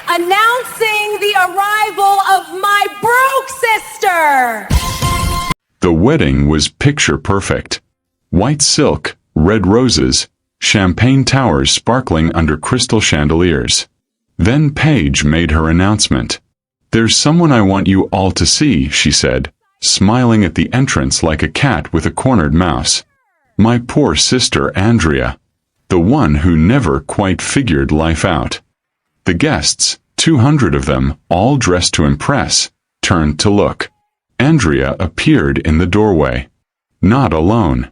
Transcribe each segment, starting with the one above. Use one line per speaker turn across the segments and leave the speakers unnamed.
announcing the arrival of my broke sister.
The wedding was picture perfect. White silk, red roses, champagne towers sparkling under crystal chandeliers. Then Paige made her announcement. "There's someone I want you all to see," she said, smiling at the entrance like a cat with a cornered mouse. "My poor sister Andrea. The one who never quite figured life out." The guests, 200 of them, all dressed to impress, turned to look. Andrea appeared in the doorway. Not alone.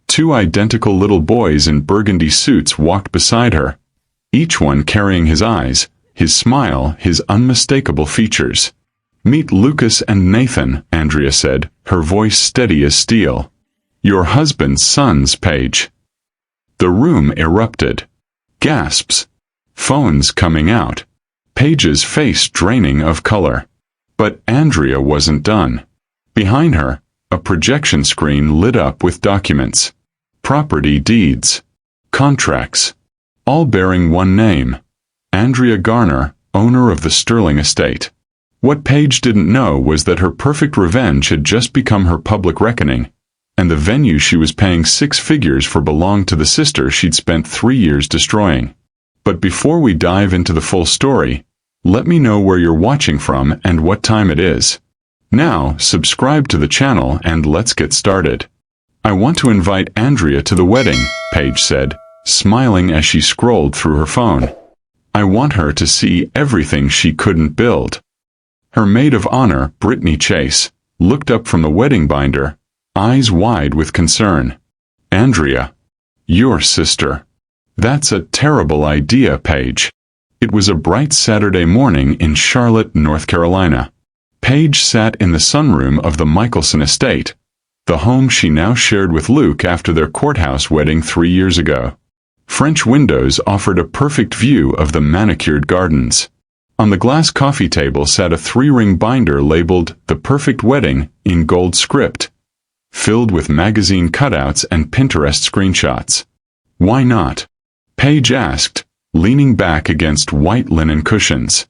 2 identical little boys in burgundy suits walked beside her, each one carrying his eyes, his smile, his unmistakable features. "Meet Lucas and Nathan," Andrea said, her voice steady as steel. "Your husband's sons, Paige." The room erupted. Gasps. Phones coming out. Paige's face draining of color. But Andrea wasn't done. Behind her, a projection screen lit up with documents. Property deeds. Contracts. All bearing one name. Andrea Garner, owner of the Sterling estate. What Paige didn't know was that her perfect revenge had just become her public reckoning, and the venue she was paying 6 figures for belonged to the sister she'd spent 3 years destroying. But before we dive into the full story, let me know where you're watching from and what time it is. Now, subscribe to the channel and let's get started. "I want to invite Andrea to the wedding," Paige said, smiling as she scrolled through her phone. "I want her to see everything she couldn't build." Her maid of honor, Brittany Chase, looked up from the wedding binder, eyes wide with concern. "Andrea, your sister. That's a terrible idea, Paige." It was a bright Saturday morning in Charlotte, North Carolina. Paige sat in the sunroom of the Michaelson estate, the home she now shared with Luke after their courthouse wedding 3 years ago. French windows offered a perfect view of the manicured gardens. On the glass coffee table sat a 3-ring binder labeled "The Perfect Wedding" in gold script, filled with magazine cutouts and Pinterest screenshots. "Why not?" Paige asked, leaning back against white linen cushions.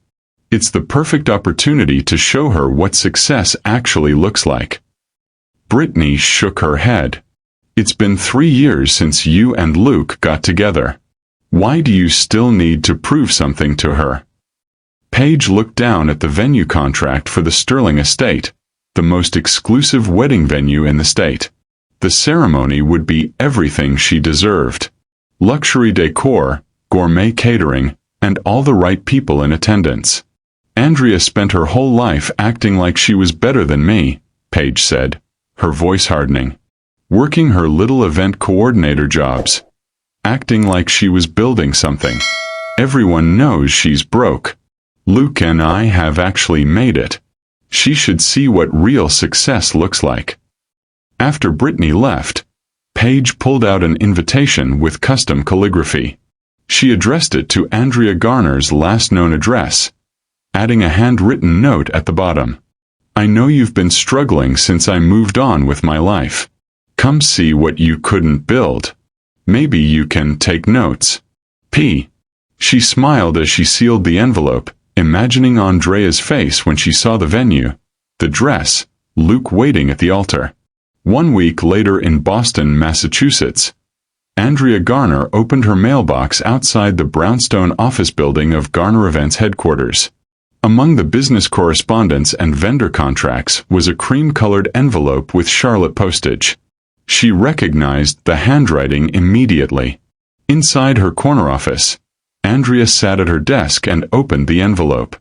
"It's the perfect opportunity to show her what success actually looks like." Brittany shook her head. "It's been 3 years since you and Luke got together. Why do you still need to prove something to her?" Paige looked down at the venue contract for the Sterling estate, the most exclusive wedding venue in the state. The ceremony would be everything she deserved. Luxury decor, gourmet catering, and all the right people in attendance. "Andrea spent her whole life acting like she was better than me," Paige said, her voice hardening. "Working her little event coordinator jobs. Acting like she was building something. Everyone knows she's broke. Luke and I have actually made it. She should see what real success looks like." After Brittany left, Paige pulled out an invitation with custom calligraphy. She addressed it to Andrea Garner's last known address, adding a handwritten note at the bottom. "I know you've been struggling since I moved on with my life. Come see what you couldn't build. Maybe you can take notes. P." She smiled as she sealed the envelope, imagining Andrea's face when she saw the venue, the dress, Luke waiting at the altar. 1 week later in Boston, Massachusetts, Andrea Garner opened her mailbox outside the brownstone office building of Garner Events headquarters. Among the business correspondence and vendor contracts was a cream-colored envelope with Charlotte postage. She recognized the handwriting immediately. Inside her corner office, Andrea sat at her desk and opened the envelope.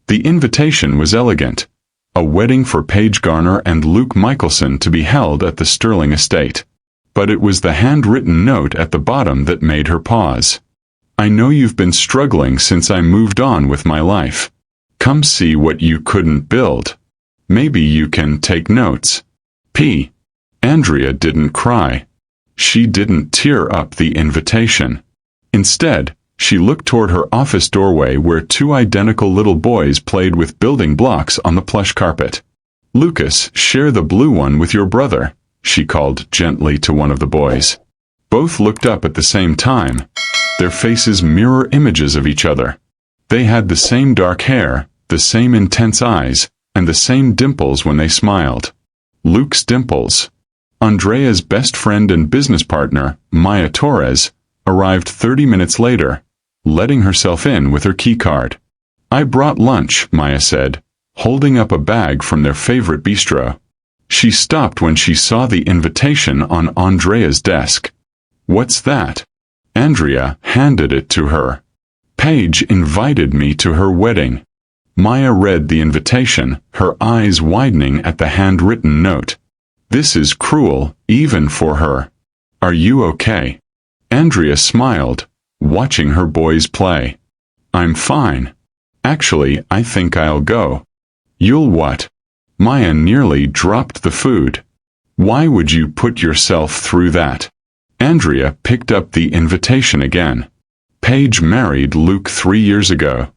The invitation was elegant. A wedding for Paige Garner and Luke Michaelson to be held at the Sterling estate. But it was the handwritten note at the bottom that made her pause. "I know you've been struggling since I moved on with my life. Come see what you couldn't build. Maybe you can take notes. P." Andrea didn't cry. She didn't tear up the invitation. Instead, she looked toward her office doorway where 2 identical little boys played with building blocks on the plush carpet. "Lucas, share the blue one with your brother," she called gently to one of the boys. Both looked up at the same time, their faces mirror images of each other. They had the same dark hair, the same intense eyes, and the same dimples when they smiled. Luke's dimples. Andrea's best friend and business partner, Maya Torres, arrived 30 minutes later, letting herself in with her keycard. "I brought lunch," Maya said, holding up a bag from their favorite bistro. She stopped when she saw the invitation on Andrea's desk. "What's that?" Andrea handed it to her. "Paige invited me to her wedding." Maya read the invitation, her eyes widening at the handwritten note. "This is cruel, even for her. Are you okay?" Andrea smiled, watching her boys play. "I'm fine. Actually, I think I'll go." "You'll what?" Maya nearly dropped the food. "Why would you put yourself through that?" Andrea picked up the invitation again. Paige married Luke 3 years ago.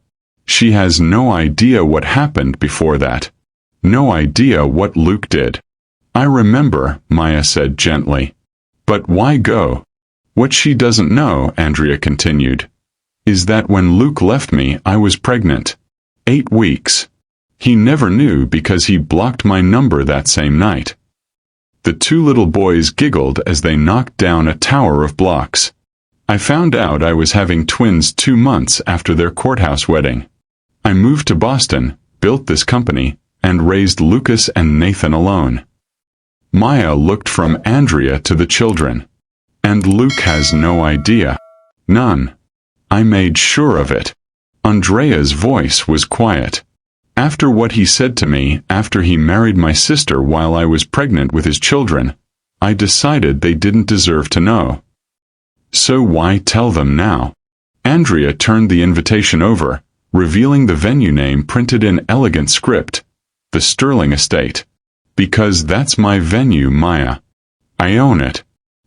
She has no idea what happened before that. No idea what Luke did. "I remember," Maya said gently. "But why go?" "What she doesn't know," Andrea continued, "is that when Luke left me, I was pregnant. 8 weeks. He never knew because he blocked my number that same night." The two little boys giggled as they knocked down a tower of blocks. "I found out I was having twins 2 months after their courthouse wedding. I moved to Boston, built this company, and raised Lucas and Nathan alone." Maya looked from Andrea to the children. "And Luke has no idea?" "None. I made sure of it." Andrea's voice was quiet. "After what he said to me after he married my sister while I was pregnant with his children, I decided they didn't deserve to know." "So why tell them now?" Andrea turned the invitation over, revealing the venue name printed in elegant script, the Sterling Estate. "Because that's my venue, Maya. I own it.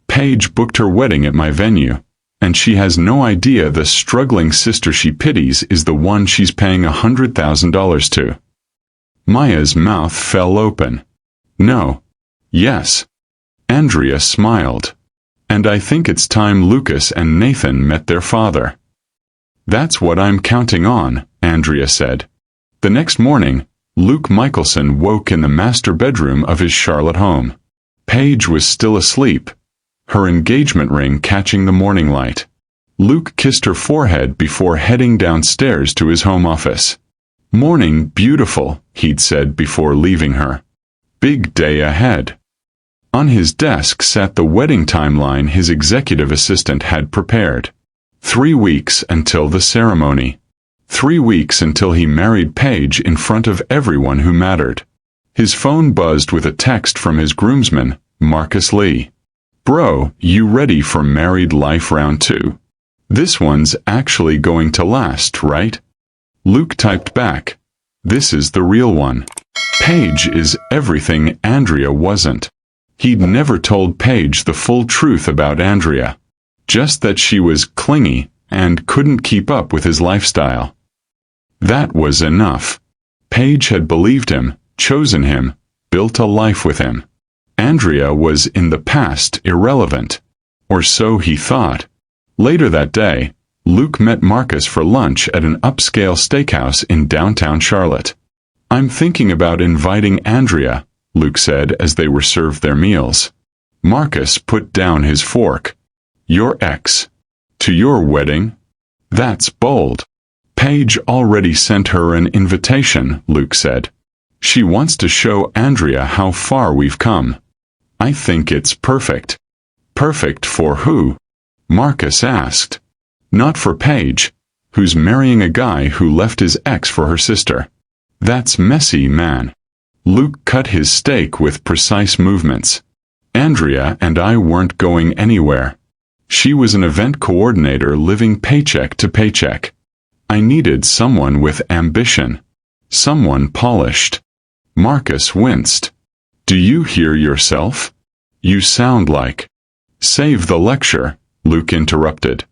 Paige booked her wedding at my venue, and she has no idea the struggling sister she pities is the one she's paying $100,000 to." Maya's mouth fell open. "No. Yes." Andrea smiled. "And I think it's time Lucas and Nathan met their father." "That's what I'm counting on," Andrea said. The next morning, Luke Michaelson woke in the master bedroom of his Charlotte home. Paige was still asleep, her engagement ring catching the morning light. Luke kissed her forehead before heading downstairs to his home office. "Morning, beautiful," he'd said before leaving her. "Big day ahead." On his desk sat the wedding timeline his executive assistant had prepared. 3 weeks until the ceremony. 3 weeks until he married Paige in front of everyone who mattered. His phone buzzed with a text from his groomsman, Marcus Lee. "Bro, you ready for married life round 2? This one's actually going to last, right?" Luke typed back, "This is the real one." Paige is everything Andrea wasn't. He'd never told Paige the full truth about Andrea. Just that she was clingy and couldn't keep up with his lifestyle. That was enough. Paige had believed him, chosen him, built a life with him. Andrea was in the past irrelevant. Or so he thought. Later that day, Luke met Marcus for lunch at an upscale steakhouse in downtown Charlotte. "I'm thinking about inviting Andrea," Luke said as they were served their meals. Marcus put down his fork. "Your ex? To your wedding? That's bold." "Paige already sent her an invitation," Luke said. "She wants to show Andrea how far we've come. I think it's perfect." "Perfect for who?" Marcus asked. "Not for Paige, who's marrying a guy who left his ex for her sister. That's messy, man." Luke cut his steak with precise movements. "Andrea and I weren't going anywhere. She was an event coordinator living paycheck to paycheck. I needed someone with ambition. Someone polished." Marcus winced. "Do you hear yourself? You sound like—" "Save the lecture," Luke interrupted.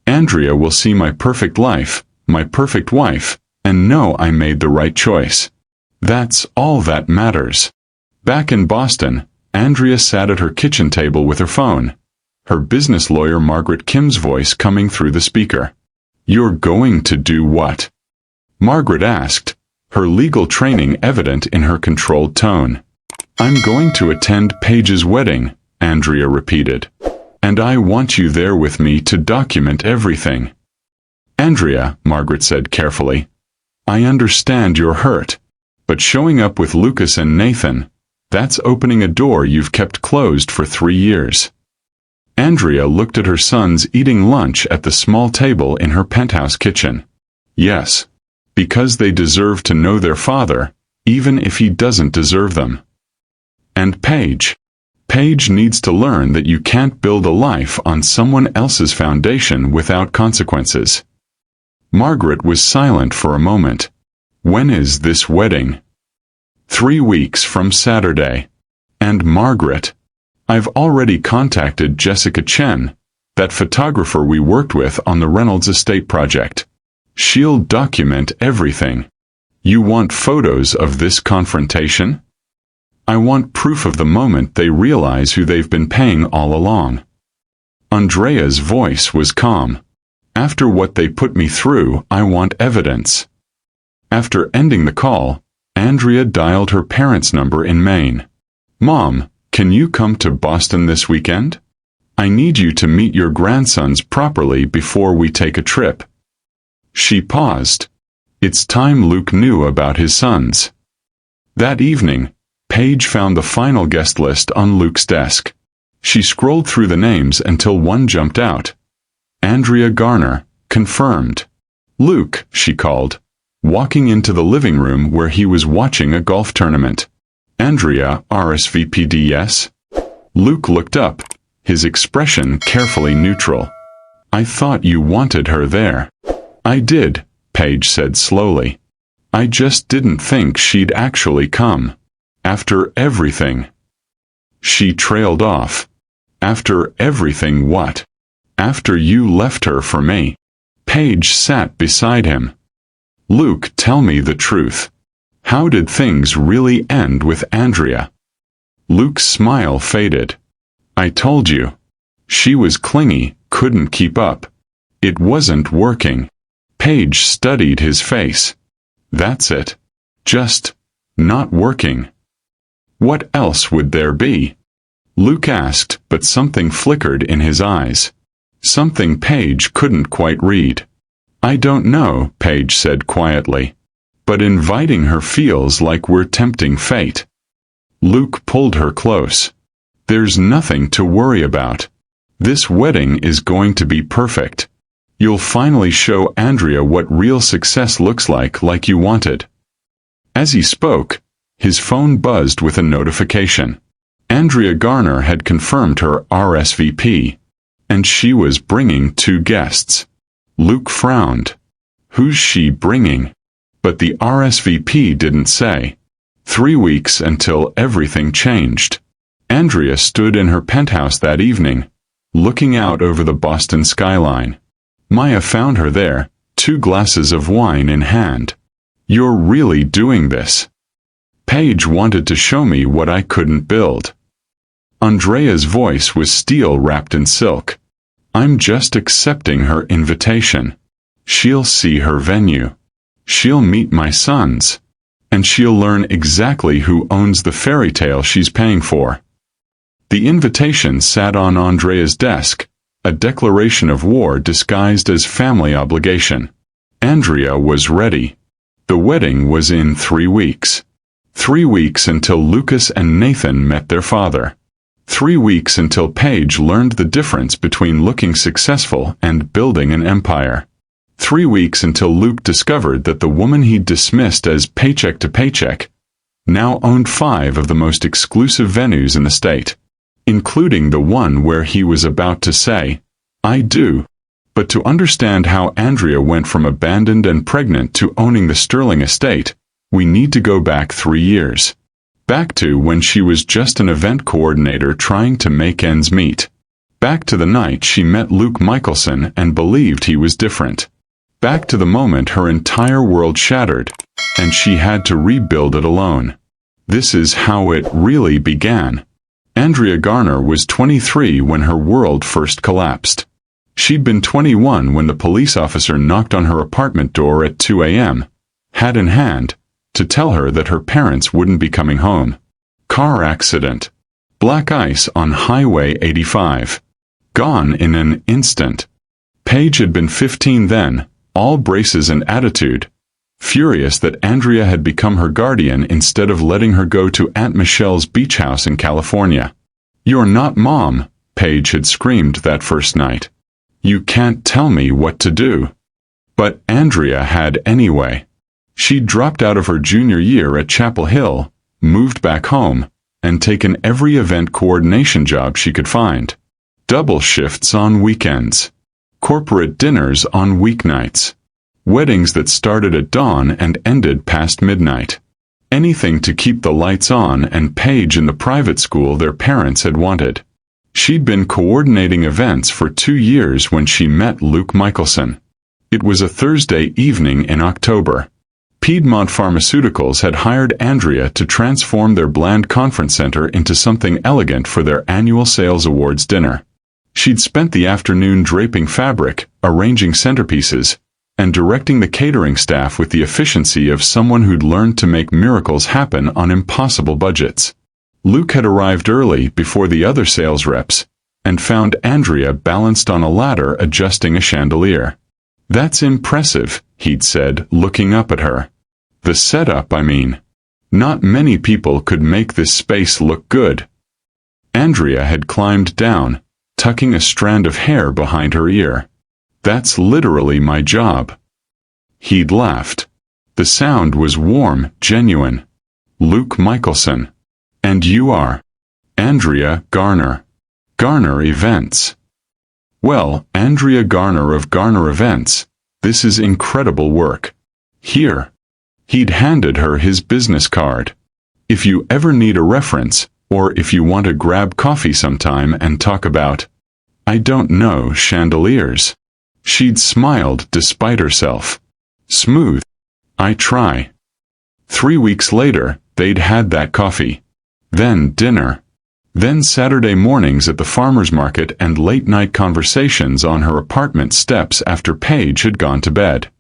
"Andrea will see my perfect life, my perfect wife, and know I made the right choice. That's all that matters." Back in Boston, Andrea sat at her kitchen table with her phone, her business lawyer Margaret Kim's voice coming through the speaker. "You're going to do what?" Margaret asked, her legal training evident in her controlled tone. I'm going to attend Paige's wedding, Andrea repeated. And I want you there with me to document everything. Andrea, Margaret said carefully, I understand you're hurt, but showing up with Lucas and Nathan, that's opening a door you've kept closed for 3 years. Andrea looked at her sons eating lunch at the small table in her penthouse kitchen. Yes, because they deserve to know their father, even if he doesn't deserve them. And Paige needs to learn that you can't build a life on someone else's foundation without consequences. Margaret was silent for a moment. When is this wedding? 3 weeks from Saturday. And Margaret, I've already contacted Jessica Chen, that photographer we worked with on the Reynolds estate project. She'll document everything. You want photos of this confrontation? I want proof of the moment they realize who they've been paying all along. Andrea's voice was calm. After what they put me through, I want evidence. After ending the call, Andrea dialed her parents' number in Maine. Mom, can you come to Boston this weekend? I need you to meet your grandsons properly before we take a trip. She paused. It's time Luke knew about his sons. That evening, Paige found the final guest list on Luke's desk. She scrolled through the names until one jumped out. Andrea Garner, confirmed. Luke, she called, walking into the living room where he was watching a golf tournament. Andrea, RSVP'd yes? Luke looked up, his expression carefully neutral. I thought you wanted her there. I did, Paige said slowly. I just didn't think she'd actually come. After everything. She trailed off. After everything what? After you left her for me. Paige sat beside him. Luke, tell me the truth. How did things really end with Andrea? Luke's smile faded. I told you. She was clingy, couldn't keep up. It wasn't working. Paige studied his face. That's it. Just not working. What else would there be? Luke asked, but something flickered in his eyes. Something Paige couldn't quite read. I don't know, Paige said quietly. But inviting her feels like we're tempting fate. Luke pulled her close. There's nothing to worry about. This wedding is going to be perfect. You'll finally show Andrea what real success looks like you wanted. As he spoke, his phone buzzed with a notification. Andrea Garner had confirmed her RSVP, and she was bringing 2 guests. Luke frowned. Who's she bringing? But the RSVP didn't say. 3 weeks until everything changed. Andrea stood in her penthouse that evening, looking out over the Boston skyline. Maya found her there, 2 glasses of wine in hand. You're really doing this? Paige wanted to show me what I couldn't build. Andrea's voice was steel wrapped in silk. I'm just accepting her invitation. She'll see her venue. She'll meet my sons. And she'll learn exactly who owns the fairy tale she's paying for. The invitation sat on Andrea's desk, a declaration of war disguised as family obligation. Andrea was ready. The wedding was in 3 weeks. 3 weeks until Lucas and Nathan met their father. 3 weeks until Paige learned the difference between looking successful and building an empire. 3 weeks until Luke discovered that the woman he'd dismissed as paycheck to paycheck now owned 5 of the most exclusive venues in the state, including the one where he was about to say, I do. But to understand how Andrea went from abandoned and pregnant to owning the Sterling estate, we need to go back 3 years. Back to when she was just an event coordinator trying to make ends meet. Back to the night she met Luke Michaelson and believed he was different. Back to the moment her entire world shattered, and she had to rebuild it alone. This is how it really began. Andrea Garner was 23 when her world first collapsed. She'd been 21 when the police officer knocked on her apartment door at 2 a.m., hat in hand, to tell her that her parents wouldn't be coming home. Car accident. Black ice on Highway 85. Gone in an instant. Paige had been 15 then, all braces and attitude, furious that Andrea had become her guardian instead of letting her go to Aunt Michelle's beach house in California. "You're not Mom," Paige had screamed that first night. "You can't tell me what to do." But Andrea had anyway. She'd dropped out of her junior year at Chapel Hill, moved back home, and taken every event coordination job she could find. Double shifts on weekends. Corporate dinners on weeknights. Weddings that started at dawn and ended past midnight. Anything to keep the lights on and Paige in the private school their parents had wanted. She'd been coordinating events for 2 years when she met Luke Michaelson. It was a Thursday evening in October. Piedmont Pharmaceuticals had hired Andrea to transform their bland conference center into something elegant for their annual sales awards dinner. She'd spent the afternoon draping fabric, arranging centerpieces, and directing the catering staff with the efficiency of someone who'd learned to make miracles happen on impossible budgets. Luke had arrived early before the other sales reps, and found Andrea balanced on a ladder adjusting a chandelier. "That's impressive," he'd said, looking up at her. "The setup, I mean. Not many people could make this space look good." Andrea had climbed down, tucking a strand of hair behind her ear. "That's literally my job." He'd laughed. The sound was warm, genuine. "Luke Michaelson. And you are?" "Andrea Garner. Garner Events." "Well, Andrea Garner of Garner Events, this is incredible work. Here." He'd handed her his business card. "If you ever need a reference, or if you want to grab coffee sometime and talk about, I don't know, chandeliers." She'd smiled despite herself. "Smooth. I try." 3 weeks later, they'd had that coffee. Then dinner. Then Saturday mornings at the farmer's market and late-night conversations on her apartment steps after Paige had gone to bed.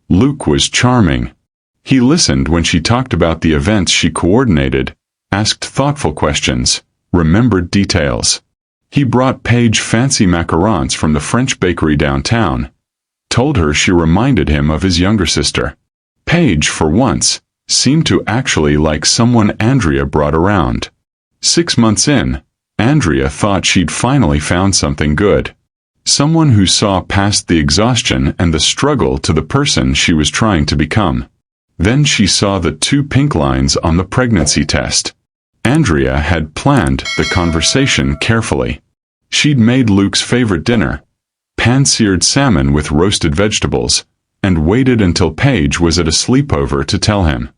Luke was charming. He listened when she talked about the events she coordinated, asked thoughtful questions, remembered details. He brought Paige fancy macarons from the French bakery downtown, told her she reminded him of his younger sister. Paige, for once, seemed to actually like someone Andrea brought around. 6 months in, Andrea thought she'd finally found something good. Someone who saw past the exhaustion and the struggle to the person she was trying to become. Then she saw the 2 pink lines on the pregnancy test. Andrea had planned the conversation carefully. She'd made Luke's favorite dinner, pan-seared salmon with roasted vegetables, and waited until Paige was at a sleepover to tell him.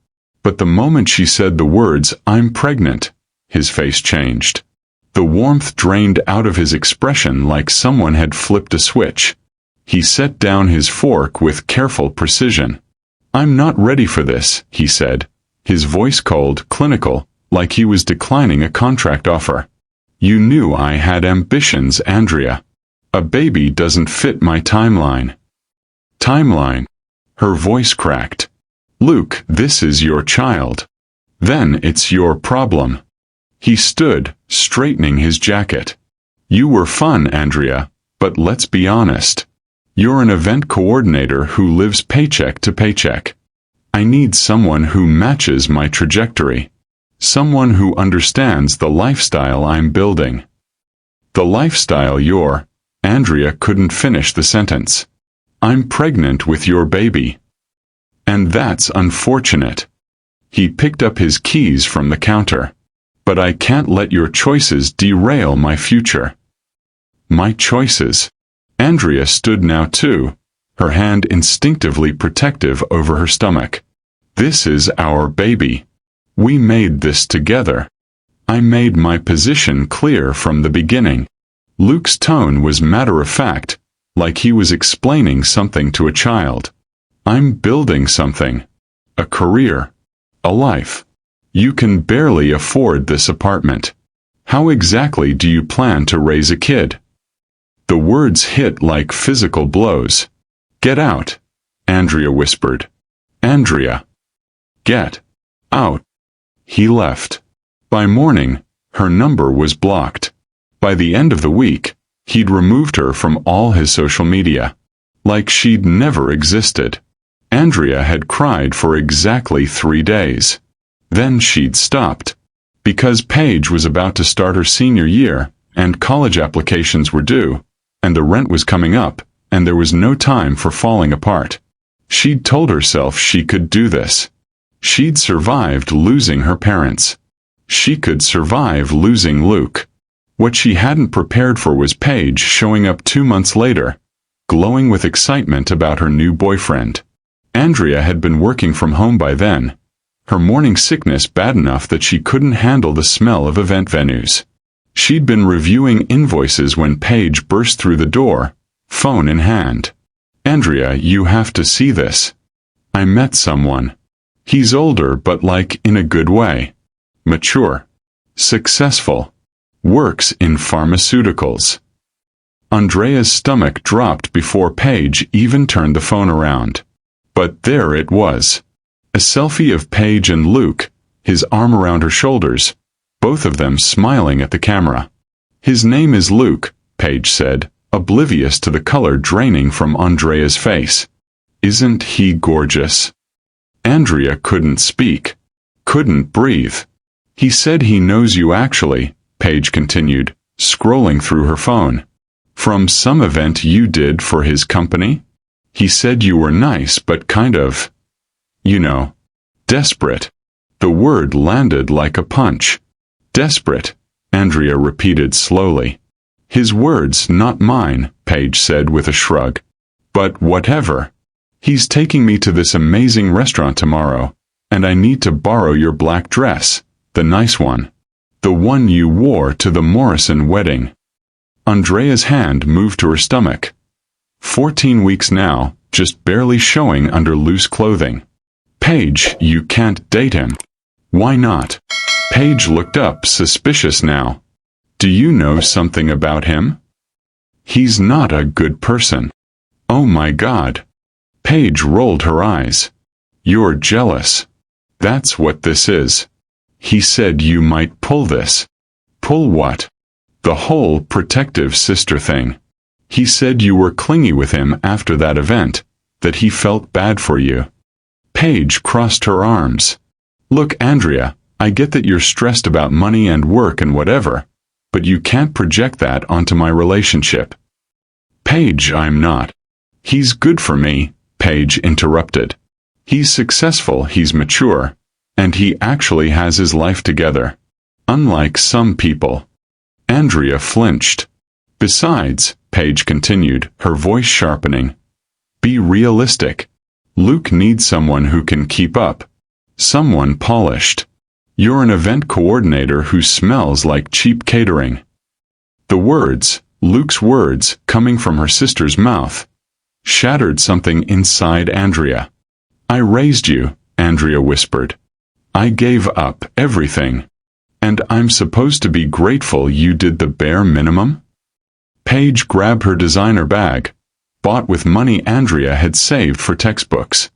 But the moment she said the words, "I'm pregnant," his face changed. The warmth drained out of his expression like someone had flipped a switch. He set down his fork with careful precision. "I'm not ready for this," he said, his voice cold, clinical, like he was declining a contract offer. "You knew I had ambitions, Andrea. A baby doesn't fit my timeline." "Timeline?" Her voice cracked. "Luke, this is your child. Then it's your problem." He stood, straightening his jacket. "You were fun, Andrea, but let's be honest. You're an event coordinator who lives paycheck to paycheck. I need someone who matches my trajectory. Someone who understands the lifestyle I'm building." "The lifestyle you're—" Andrea couldn't finish the sentence. "I'm pregnant with your baby. And that's unfortunate." He picked up his keys from the counter. "But I can't let your choices derail my future." "My choices?" Andrea stood now too, her hand instinctively protective over her stomach. "This is our baby. We made this together. I made my position clear from the beginning." Luke's tone was matter-of-fact, like he was explaining something to a child. "I'm building something. A career. A life. You can barely afford this apartment. How exactly do you plan to raise a kid?" The words hit like physical blows. "Get out," Andrea whispered. "Andrea." Get out. He left. By morning, her number was blocked. By the end of the week, he'd removed her from all his social media. Like she'd never existed. Andrea had cried for exactly 3 days. Then she'd stopped. Because Paige was about to start her senior year, and college applications were due, and the rent was coming up, and there was no time for falling apart. She'd told herself she could do this. She'd survived losing her parents. She could survive losing Luke. What she hadn't prepared for was Paige showing up 2 months later, glowing with excitement about her new boyfriend. Andrea had been working from home by then, her morning sickness bad enough that she couldn't handle the smell of event venues. She'd been reviewing invoices when Paige burst through the door, phone in hand. "Andrea, you have to see this. I met someone. He's older but like in a good way. Mature. Successful. Works in pharmaceuticals." Andrea's stomach dropped before Paige even turned the phone around. But there it was. A selfie of Paige and Luke, his arm around her shoulders, both of them smiling at the camera. "His name is Luke," Paige said, oblivious to the color draining from Andrea's face. "Isn't he gorgeous?" Andrea couldn't speak. Couldn't breathe. "He said he knows you actually," Paige continued, scrolling through her phone. "From some event you did for his company? He said you were nice but kind of, you know, desperate." The word landed like a punch. "Desperate," Andrea repeated slowly. "His words, not mine," Paige said with a shrug. "But whatever. He's taking me to this amazing restaurant tomorrow, and I need to borrow your black dress, the nice one. The one you wore to the Morrison wedding." Andrea's hand moved to her stomach. 14 weeks now, just barely showing under loose clothing. "Paige, you can't date him." "Why not?" Paige looked up, suspicious now. "Do you know something about him?" "He's not a good person." "Oh my God." Paige rolled her eyes. "You're jealous. That's what this is. He said you might pull this." "Pull what?" "The whole protective sister thing. He said you were clingy with him after that event, that he felt bad for you." Paige crossed her arms. "Look, Andrea, I get that you're stressed about money and work and whatever, but you can't project that onto my relationship." "Paige, I'm not." "He's good for me," Paige interrupted. "He's successful, he's mature, and he actually has his life together. Unlike some people." Andrea flinched. "Besides," Paige continued, her voice sharpening, "be realistic. Luke needs someone who can keep up. Someone polished. You're an event coordinator who smells like cheap catering." The words, Luke's words, coming from her sister's mouth, shattered something inside Andrea. "I raised you," Andrea whispered. "I gave up everything. And I'm supposed to be grateful you did the bare minimum?" Paige grabbed her designer bag, bought with money Andrea had saved for textbooks.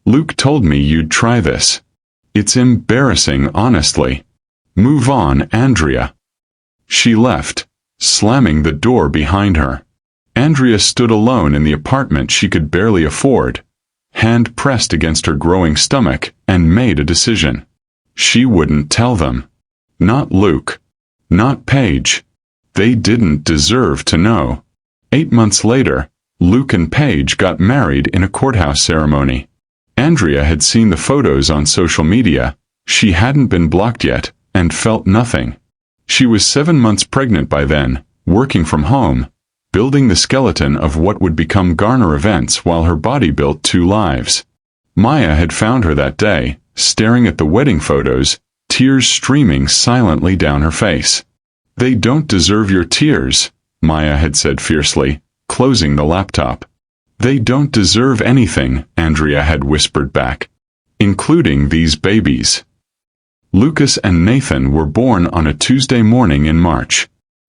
"Luke told me you'd try this. It's embarrassing, honestly. Move on, Andrea." She left, slamming the door behind her. Andrea stood alone in the apartment she could barely afford, hand pressed against her growing stomach, and made a decision. She wouldn't tell them. Not Luke. Not Paige. They didn't deserve to know. 8 months later, Luke and Paige got married in a courthouse ceremony. Andrea had seen the photos on social media, she hadn't been blocked yet, and felt nothing. She was 7 months pregnant by then, working from home, building the skeleton of what would become Garner events while her body built 2 lives. Maya had found her that day, staring at the wedding photos, tears streaming silently down her face. "They don't deserve your tears," Maya had said fiercely, closing the laptop. "They don't deserve anything," Andrea had whispered back, "including these babies." Lucas and Nathan were born on a Tuesday morning in March.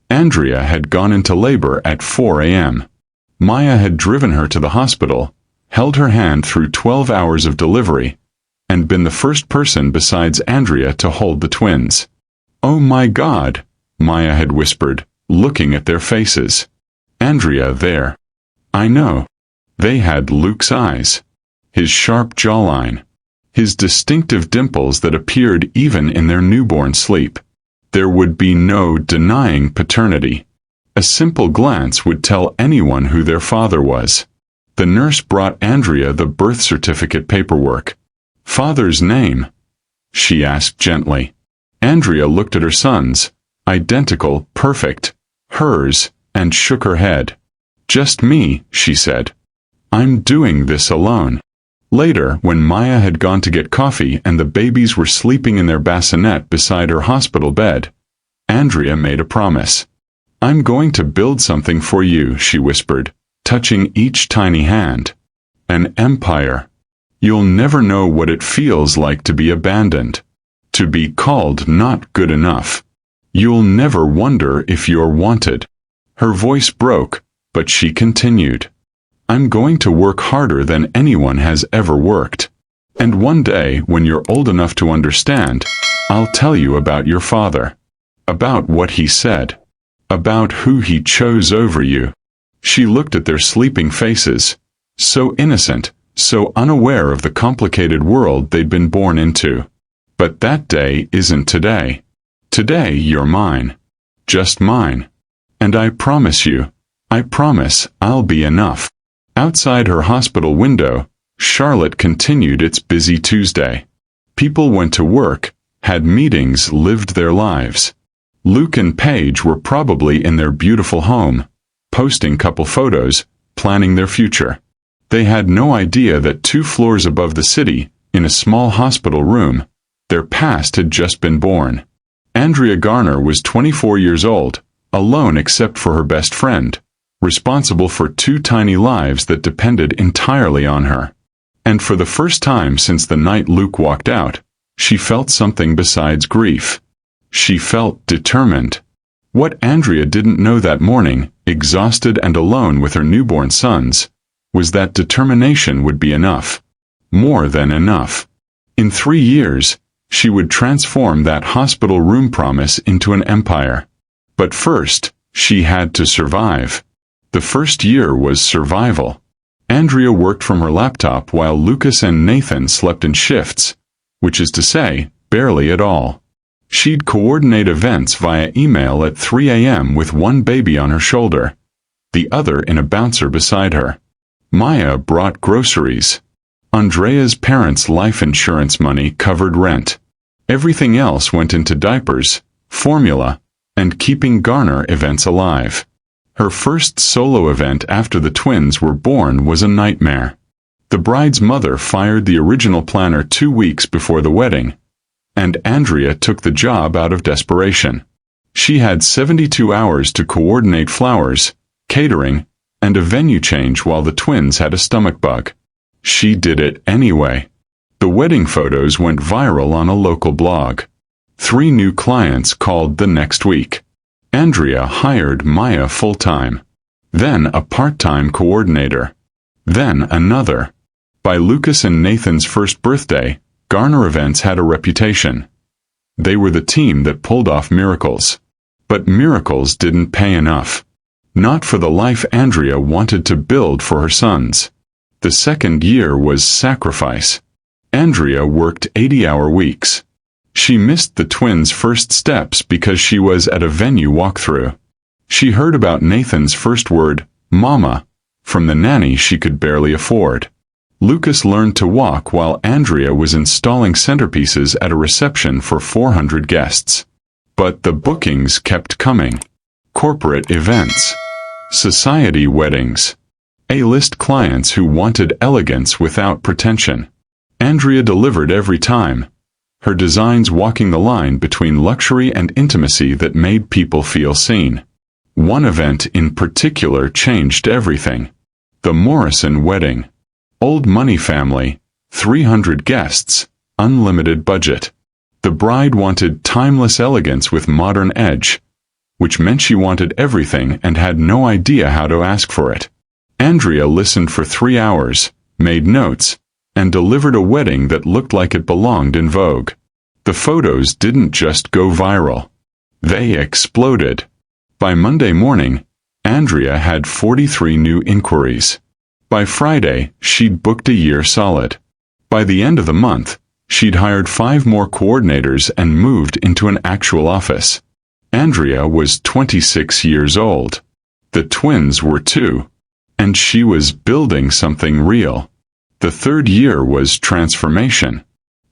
Andrea had gone into labor at 4 a.m. Maya had driven her to the hospital, held her hand through 12 hours of delivery, and been the first person besides Andrea to hold the twins. "Oh my God," Maya had whispered, looking at their faces. "Andrea there." "I know." They had Luke's eyes, his sharp jawline, his distinctive dimples that appeared even in their newborn sleep. There would be no denying paternity. A simple glance would tell anyone who their father was. The nurse brought Andrea the birth certificate paperwork. "Father's name?" she asked gently. Andrea looked at her sons, identical, perfect, hers, and shook her head. "Just me," she said. "I'm doing this alone." Later, when Maya had gone to get coffee and the babies were sleeping in their bassinet beside her hospital bed, Andrea made a promise. "I'm going to build something for you," she whispered, touching each tiny hand. "An empire. You'll never know what it feels like to be abandoned, to be called not good enough. You'll never wonder if you're wanted." Her voice broke, but she continued. "I'm going to work harder than anyone has ever worked. And one day, when you're old enough to understand, I'll tell you about your father. About what he said. About who he chose over you." She looked at their sleeping faces, so innocent, so unaware of the complicated world they'd been born into. "But that day isn't today. Today you're mine. Just mine. And I promise you, I promise I'll be enough." Outside her hospital window, Charlotte continued its busy Tuesday. People went to work, had meetings, lived their lives. Luke and Paige were probably in their beautiful home, posting couple photos, planning their future. They had no idea that 2 floors above the city, in a small hospital room, their past had just been born. Andrea Garner was 24 years old, alone except for her best friend, responsible for 2 tiny lives that depended entirely on her. And for the first time since the night Luke walked out, she felt something besides grief. She felt determined. What Andrea didn't know that morning, exhausted and alone with her newborn sons, was that determination would be enough. More than enough. In 3 years, she would transform that hospital room promise into an empire. But first, she had to survive. The first year was survival. Andrea worked from her laptop while Lucas and Nathan slept in shifts, which is to say, barely at all. She'd coordinate events via email at 3 a.m. with one baby on her shoulder, the other in a bouncer beside her. Maya brought groceries. Andrea's parents' life insurance money covered rent. Everything else went into diapers, formula, and keeping Garner events alive. Her first solo event after the twins were born was a nightmare. The bride's mother fired the original planner 2 weeks before the wedding, and Andrea took the job out of desperation. She had 72 hours to coordinate flowers, catering, and a venue change while the twins had a stomach bug. She did it anyway. The wedding photos went viral on a local blog. 3 new clients called the next week. Andrea hired Maya full-time. Then a part-time coordinator. Then another. By Lucas and Nathan's first birthday, Garner Events had a reputation. They were the team that pulled off miracles. But miracles didn't pay enough. Not for the life Andrea wanted to build for her sons. The second year was sacrifice. Andrea worked 80-hour weeks. She missed the twins' first steps because she was at a venue walkthrough. She heard about Nathan's first word, Mama, from the nanny she could barely afford. Lucas learned to walk while Andrea was installing centerpieces at a reception for 400 guests. But the bookings kept coming. Corporate events. Society weddings. A-list clients who wanted elegance without pretension. Andrea delivered every time. Her designs walking the line between luxury and intimacy that made people feel seen. One event in particular changed everything. The Morrison wedding. Old money family, 300 guests, unlimited budget. The bride wanted timeless elegance with modern edge, which meant she wanted everything and had no idea how to ask for it. Andrea listened for 3 hours, made notes, and delivered a wedding that looked like it belonged in Vogue. The photos didn't just go viral. They exploded. By Monday morning, Andrea had 43 new inquiries. By Friday, she'd booked a year solid. By the end of the month, she'd hired 5 more coordinators and moved into an actual office. Andrea was 26 years old. The twins were 2. And she was building something real. The 3rd year was transformation.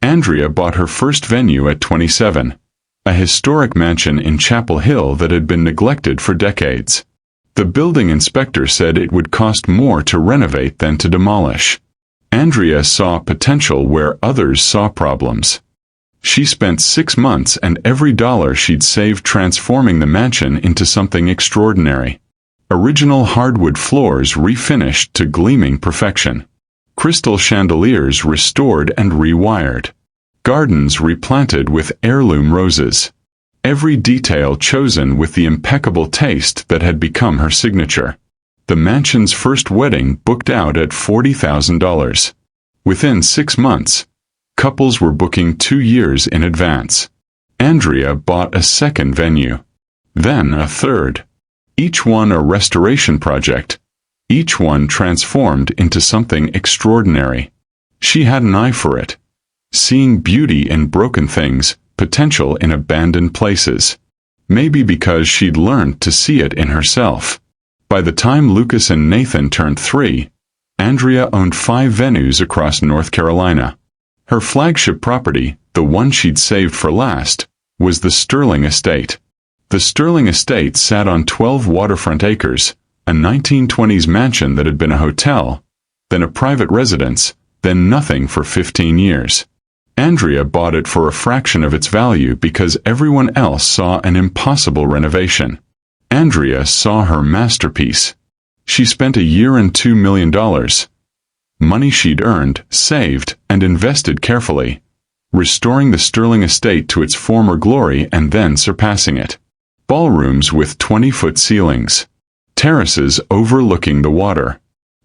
Andrea bought her first venue at 27, a historic mansion in Chapel Hill that had been neglected for decades. The building inspector said it would cost more to renovate than to demolish. Andrea saw potential where others saw problems. She spent 6 months and every dollar she'd saved transforming the mansion into something extraordinary. Original hardwood floors refinished to gleaming perfection. Crystal chandeliers restored and rewired. Gardens replanted with heirloom roses. Every detail chosen with the impeccable taste that had become her signature. The mansion's first wedding booked out at $40,000. Within 6 months, couples were booking 2 years in advance. Andrea bought a second venue. Then a third. Each one a restoration project. Each one transformed into something extraordinary. She had an eye for it. Seeing beauty in broken things, potential in abandoned places. Maybe because she'd learned to see it in herself. By the time Lucas and Nathan turned 3, Andrea owned 5 venues across North Carolina. Her flagship property, the one she'd saved for last, was the Sterling Estate. The Sterling Estate sat on 12 waterfront acres, a 1920s mansion that had been a hotel, then a private residence, then nothing for 15 years. Andrea bought it for a fraction of its value because everyone else saw an impossible renovation. Andrea saw her masterpiece. She spent a year and $2 million. Money she'd earned, saved, and invested carefully, restoring the Sterling Estate to its former glory and then surpassing it. Ballrooms with 20-foot ceilings. Terraces overlooking the water.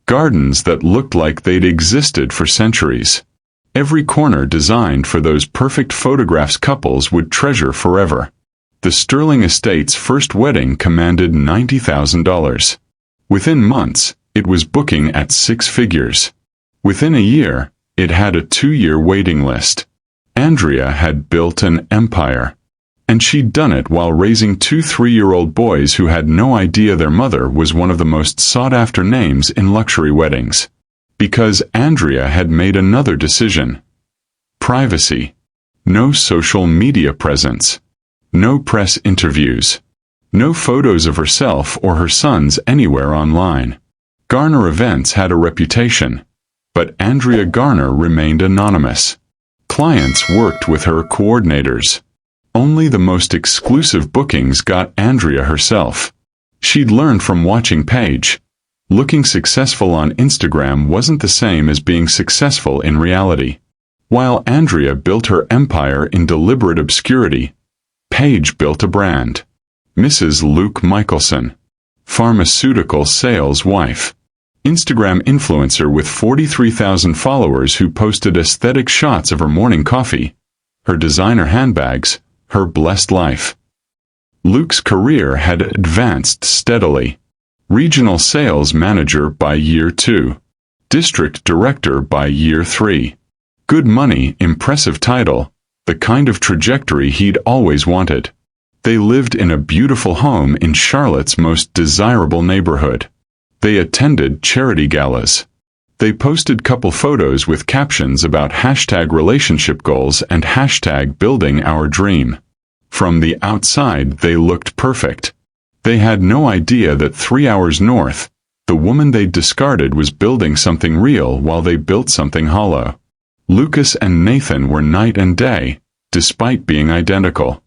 Gardens that looked like they'd existed for centuries. Every corner designed for those perfect photographs couples would treasure forever. The Sterling Estate's first wedding commanded $90,000. Within months, it was booking at 6 figures. Within a year, it had a 2-year waiting list. Andrea had built an empire. And she'd done it while raising 2 3-year-old boys who had no idea their mother was one of the most sought-after names in luxury weddings. Because Andrea had made another decision. Privacy. No social media presence. No press interviews. No photos of herself or her sons anywhere online. Garner Events had a reputation, but Andrea Garner remained anonymous. Clients worked with her coordinators. Only the most exclusive bookings got Andrea herself. She'd learned from watching Paige. Looking successful on Instagram wasn't the same as being successful in reality. While Andrea built her empire in deliberate obscurity, Paige built a brand. Mrs. Luke Michaelson. Pharmaceutical sales wife. Instagram influencer with 43,000 followers who posted aesthetic shots of her morning coffee, her designer handbags, her blessed life. Luke's career had advanced steadily. Regional sales manager by year 2. District director by year 3. Good money, impressive title, the kind of trajectory he'd always wanted. They lived in a beautiful home in Charlotte's most desirable neighborhood. They attended charity galas. They posted couple photos with captions about #relationship goals and #building our dream. From the outside, they looked perfect. They had no idea that 3 hours north, the woman they'd discarded was building something real while they built something hollow. Lucas and Nathan were night and day, despite being identical.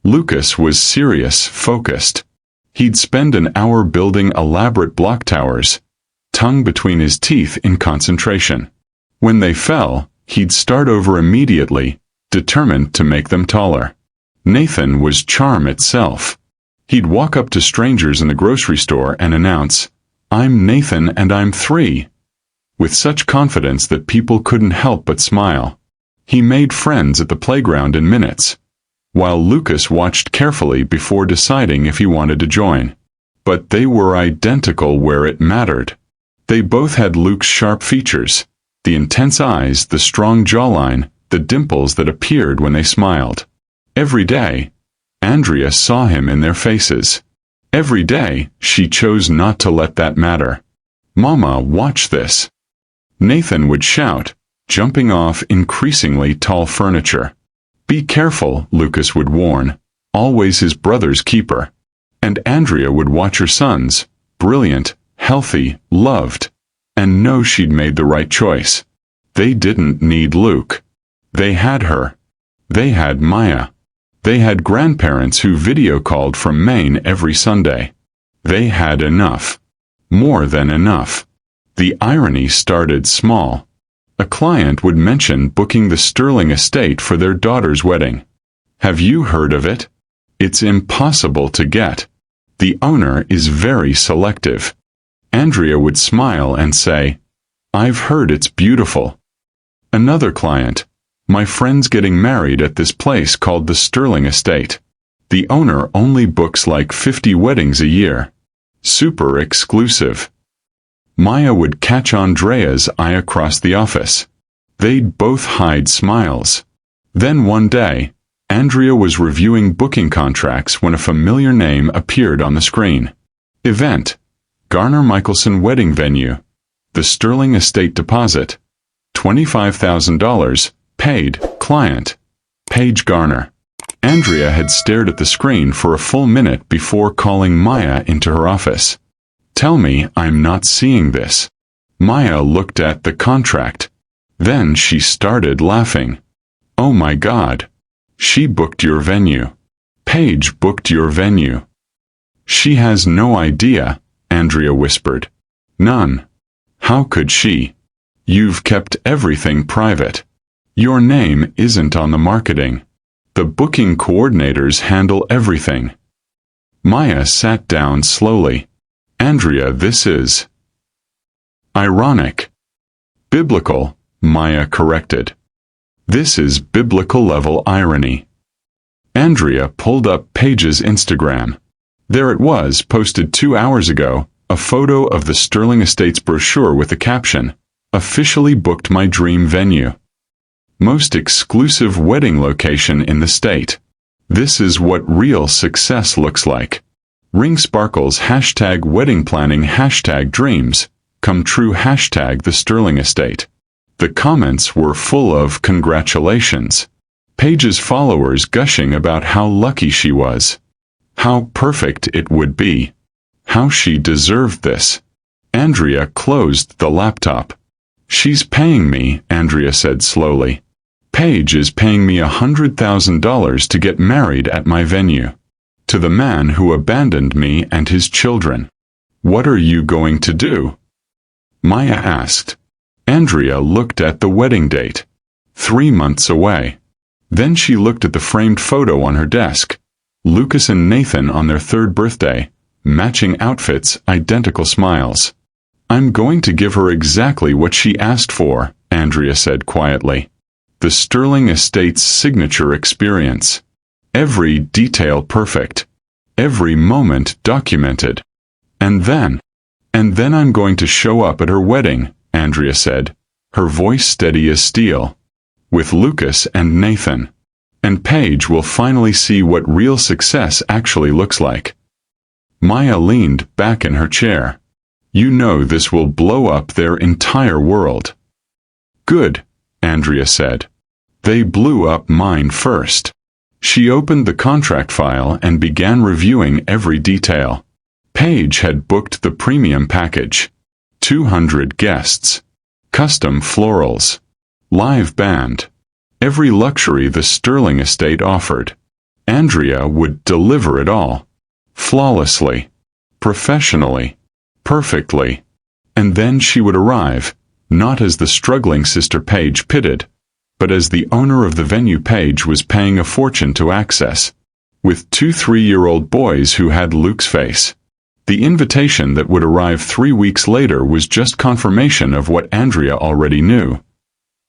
Lucas was serious, focused. He'd spend an hour building elaborate block towers, tongue between his teeth in concentration. When they fell, he'd start over immediately, determined to make them taller. Nathan was charm itself. He'd walk up to strangers in the grocery store and announce, "I'm Nathan and I'm 3," with such confidence that people couldn't help but smile. He made friends at the playground in minutes, while Lucas watched carefully before deciding if he wanted to join. But they were identical where it mattered. They both had Luke's sharp features, the intense eyes, the strong jawline, the dimples that appeared when they smiled. Every day, Andrea saw him in their faces. Every day, she chose not to let that matter. "Mama, watch this." Nathan would shout, jumping off increasingly tall furniture. "Be careful," Lucas would warn, always his brother's keeper. And Andrea would watch her sons, brilliant, healthy, loved, and know she'd made the right choice. They didn't need Luke. They had her. They had Maya. They had grandparents who video called from Maine every Sunday. They had enough. More than enough. The irony started small. A client would mention booking the Sterling estate for their daughter's wedding. "Have you heard of it? It's impossible to get. The owner is very selective." Andrea would smile and say, "I've heard it's beautiful." Another client, "My friend's getting married at this place called the Sterling Estate. The owner only books like 50 weddings a year. Super exclusive." Maya would catch Andrea's eye across the office. They'd both hide smiles. Then one day, Andrea was reviewing booking contracts when a familiar name appeared on the screen. Event: Garner Michaelson Wedding Venue. The Sterling Estate Deposit: $25,000. Paid. Client: Paige Garner. Andrea had stared at the screen for a full minute before calling Maya into her office. "Tell me I'm not seeing this." Maya looked at the contract. Then she started laughing. "Oh my God. She booked your venue. Paige booked your venue." "She has no idea," Andrea whispered. "None. How could she? You've kept everything private. Your name isn't on the marketing. The booking coordinators handle everything." Maya sat down slowly. "Andrea, this is ironic." "Biblical," Maya corrected. "This is biblical-level irony." Andrea pulled up Paige's Instagram. There it was, posted 2 hours ago, a photo of the Sterling Estates brochure with the caption, "Officially booked my dream venue. Most exclusive wedding location in the state. This is what real success looks like. Ring sparkles #wedding planning #dreams, come true #the Sterling Estate." The comments were full of congratulations. Paige's followers gushing about how lucky she was. How perfect it would be. How she deserved this. Andrea closed the laptop. "She's paying me," Andrea said slowly. "Paige is paying me $100,000 to get married at my venue. To the man who abandoned me and his children. What are you going to do?" Maya asked. Andrea looked at the wedding date. 3 months away. Then she looked at the framed photo on her desk. Lucas and Nathan on their 3rd birthday, matching outfits, identical smiles. "I'm going to give her exactly what she asked for," Andrea said quietly. The Sterling Estates signature experience. Every detail perfect. Every moment documented. And then I'm going to show up at her wedding," Andrea said, her voice steady as steel. "With Lucas and Nathan. And Paige will finally see what real success actually looks like." Maya leaned back in her chair. "You know this will blow up their entire world." "Good," Andrea said. "They blew up mine first." She opened the contract file and began reviewing every detail. Paige had booked the premium package. 200 guests. Custom florals. Live band. Every luxury the Sterling Estate offered. Andrea would deliver it all. Flawlessly. Professionally. Perfectly. And then she would arrive, not as the struggling sister Paige pitted, but as the owner of the venue Paige was paying a fortune to access, with 2 3-year-old boys who had Luke's face. The invitation that would arrive 3 weeks later was just confirmation of what Andrea already knew.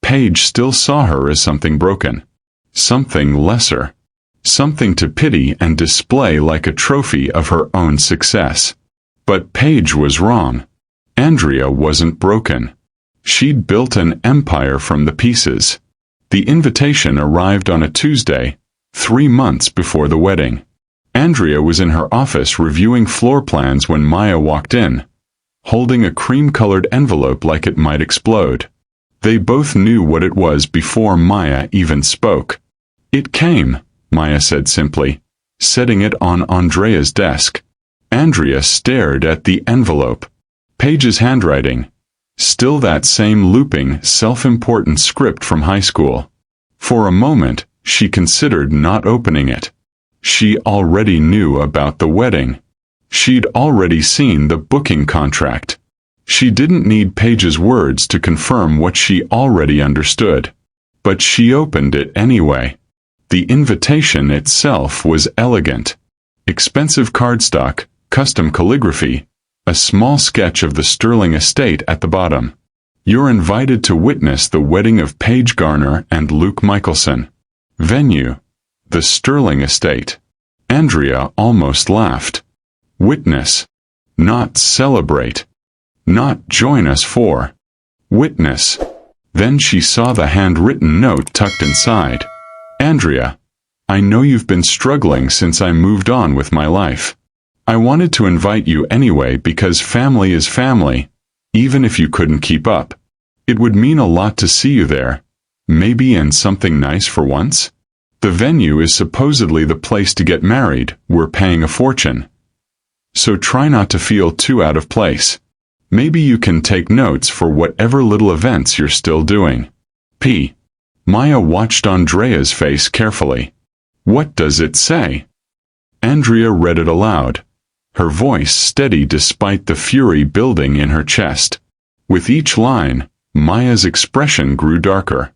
Paige still saw her as something broken. Something lesser. Something to pity and display like a trophy of her own success. But Paige was wrong. Andrea wasn't broken. She'd built an empire from the pieces. The invitation arrived on a Tuesday, 3 months before the wedding. Andrea was in her office reviewing floor plans when Maya walked in, holding a cream-colored envelope like it might explode. They both knew what it was before Maya even spoke. "It came," Maya said simply, setting it on Andrea's desk. Andrea stared at the envelope. Paige's handwriting. Still that same looping, self-important script from high school. For a moment, she considered not opening it. She already knew about the wedding. She'd already seen the booking contract. She didn't need Paige's words to confirm what she already understood. But she opened it anyway. The invitation itself was elegant. Expensive cardstock, custom calligraphy, a small sketch of the Sterling estate at the bottom. "You're invited to witness the wedding of Paige Garner and Luke Michaelson. Venue: the Sterling estate." Andrea almost laughed. Witness. Not celebrate. Not join us for. Witness. Then she saw the handwritten note tucked inside. "Andrea, I know you've been struggling since I moved on with my life. I wanted to invite you anyway because family is family, even if you couldn't keep up. It would mean a lot to see you there, maybe in something nice for once. The venue is supposedly the place to get married, we're paying a fortune. So try not to feel too out of place. Maybe you can take notes for whatever little events you're still doing. P." Maya watched Andrea's face carefully. "What does it say?" Andrea read it aloud, her voice steady despite the fury building in her chest. With each line, Maya's expression grew darker.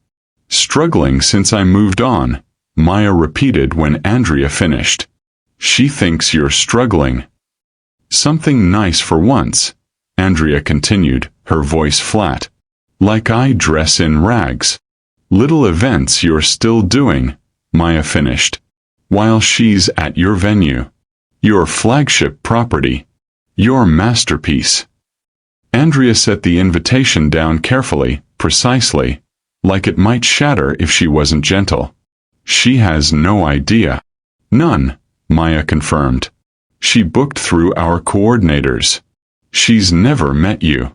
"Struggling since I moved on," Maya repeated when Andrea finished. "She thinks you're struggling." "Something nice for once," Andrea continued, her voice flat. "Like I dress in rags. Little events you're still doing," Maya finished, "while she's at your venue. Your flagship property. Your masterpiece." Andrea set the invitation down carefully, precisely, like it might shatter if she wasn't gentle. "She has no idea." "None," Maya confirmed. "She booked through our coordinators. She's never met you.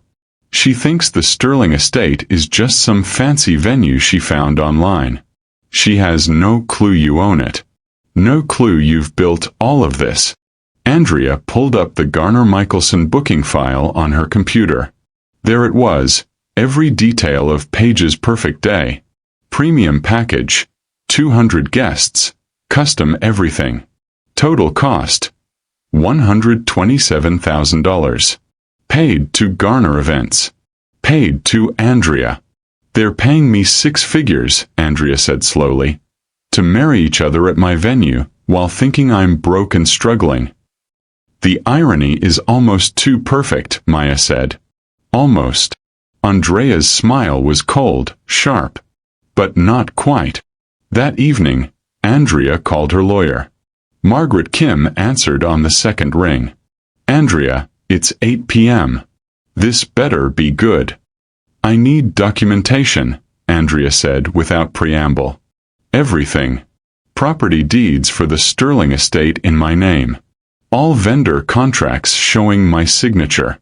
She thinks the Sterling estate is just some fancy venue she found online. She has no clue you own it. No clue you've built all of this." Andrea pulled up the Garner Michaelson booking file on her computer. There it was, every detail of Paige's perfect day. Premium package, 200 guests, custom everything. Total cost, $127,000. Paid to Garner Events. Paid to Andrea. "They're paying me 6 figures, Andrea said slowly, "to marry each other at my venue, while thinking I'm broke and struggling." "The irony is almost too perfect," Maya said. "Almost." Andrea's smile was cold, sharp. But not quite. That evening, Andrea called her lawyer. Margaret Kim answered on the second ring. "Andrea, it's 8 p.m. This better be good." "I need documentation," Andrea said without preamble. "Everything. Property deeds for the Sterling estate in my name. All vendor contracts showing my signature.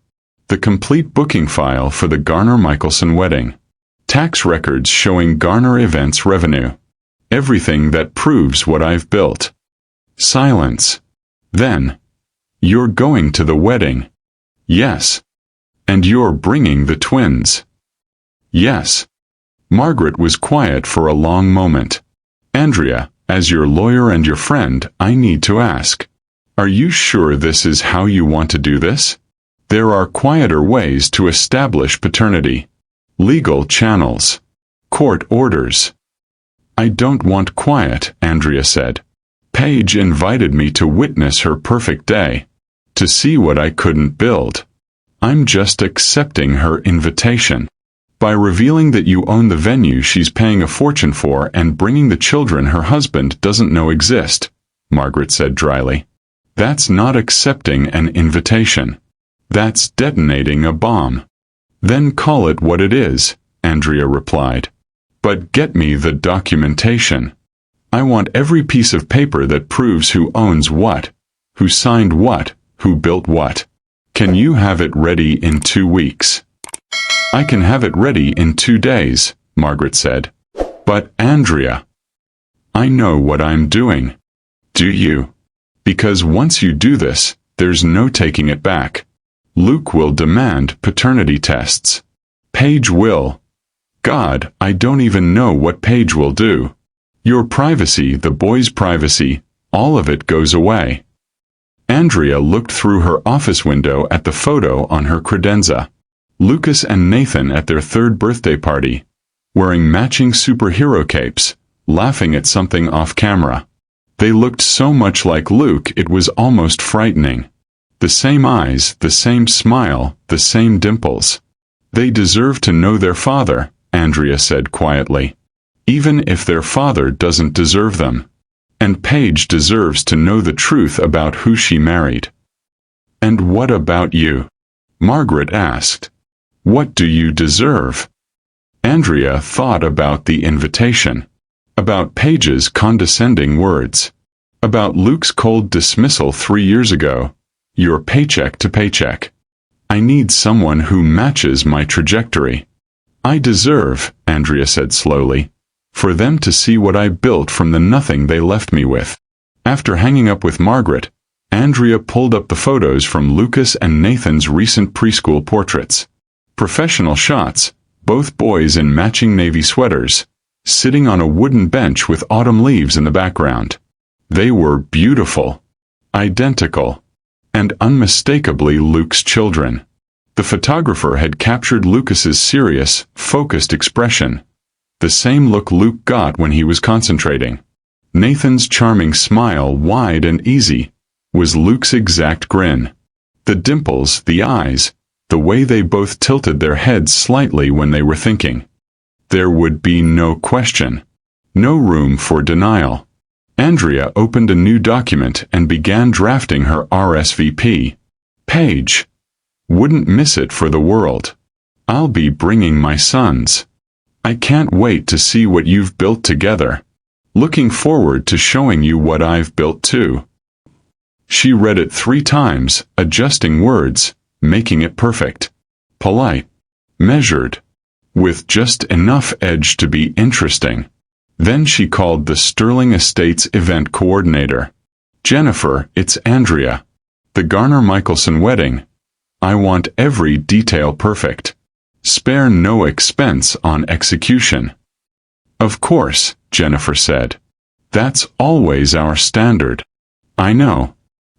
The complete booking file for the Garner Michaelson wedding. Tax records showing Garner Events revenue. Everything that proves what I've built." Silence. Then, "You're going to the wedding?" "Yes." "And you're bringing the twins?" "Yes." Margaret was quiet for a long moment. "Andrea, as your lawyer and your friend, I need to ask. Are you sure this is how you want to do this? There are quieter ways to establish paternity. Legal channels. Court orders." "I don't want quiet," Andrea said. "Paige invited me to witness her perfect day. To see what I couldn't build. I'm just accepting her invitation. By revealing that you own the venue she's paying a fortune for and bringing the children her husband doesn't know exist, Margaret said dryly. That's not accepting an invitation. That's detonating a bomb. Then call it what it is, Andrea replied. But get me the documentation. I want every piece of paper that proves who owns what, who signed what, who built what. Can you have it ready in 2 weeks? I can have it ready in 2 days, Margaret said. But Andrea, I know what I'm doing. Do you? Because once you do this, there's no taking it back. Luke will demand paternity tests. Paige will. God, I don't even know what Paige will do. Your privacy, the boys' privacy, all of it goes away. Andrea looked through her office window at the photo on her credenza. Lucas and Nathan at their 3rd birthday party, wearing matching superhero capes, laughing at something off camera. They looked so much like Luke it was almost frightening. The same eyes, the same smile, the same dimples. They deserve to know their father, Andrea said quietly. Even if their father doesn't deserve them. And Paige deserves to know the truth about who she married. And what about you? Margaret asked. What do you deserve? Andrea thought about the invitation. About Paige's condescending words. About Luke's cold dismissal 3 years ago. You're paycheck to paycheck. I need someone who matches my trajectory. I deserve, Andrea said slowly, for them to see what I built from the nothing they left me with. After hanging up with Margaret, Andrea pulled up the photos from Lucas and Nathan's recent preschool portraits. Professional shots, both boys in matching navy sweaters, sitting on a wooden bench with autumn leaves in the background. They were beautiful, identical, and unmistakably Luke's children. The photographer had captured Lucas's serious, focused expression, the same look Luke got when he was concentrating. Nathan's charming smile, wide and easy, was Luke's exact grin. The dimples, the eyes, the way they both tilted their heads slightly when they were thinking. There would be no question. No room for denial. Andrea opened a new document and began drafting her RSVP. Paige. Wouldn't miss it for the world. I'll be bringing my sons. I can't wait to see what you've built together. Looking forward to showing you what I've built too. She read it 3 times, adjusting words, making it perfect. Polite. Measured. With just enough edge to be interesting. Then she called the Sterling Estates event coordinator. Jennifer, it's Andrea. The Garner Michaelson wedding. I want every detail perfect. Spare no expense on execution. Of course, Jennifer said. That's always our standard. I know.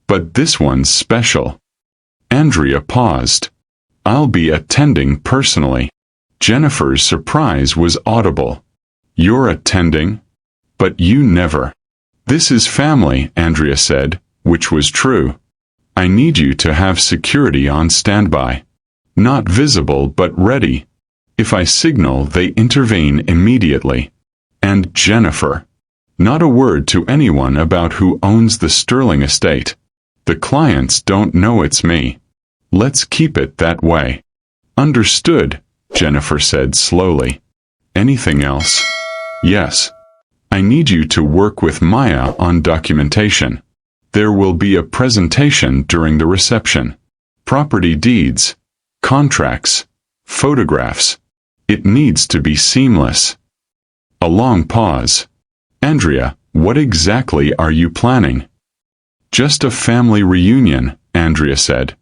But this one's special. Andrea paused. I'll be attending personally. Jennifer's surprise was audible. You're attending? But you never. This is family, Andrea said, which was true. I need you to have security on standby. Not visible but ready. If I signal, they intervene immediately. And Jennifer. Not a word to anyone about who owns the Sterling estate. The clients don't know it's me. Let's keep it that way. Understood, Jennifer said slowly. Anything else? Yes. I need you to work with Maya on documentation. There will be a presentation during the reception. Property deeds, contracts, photographs. It needs to be seamless. A long pause. Andrea, what exactly are you planning? Just a family reunion, Andrea said.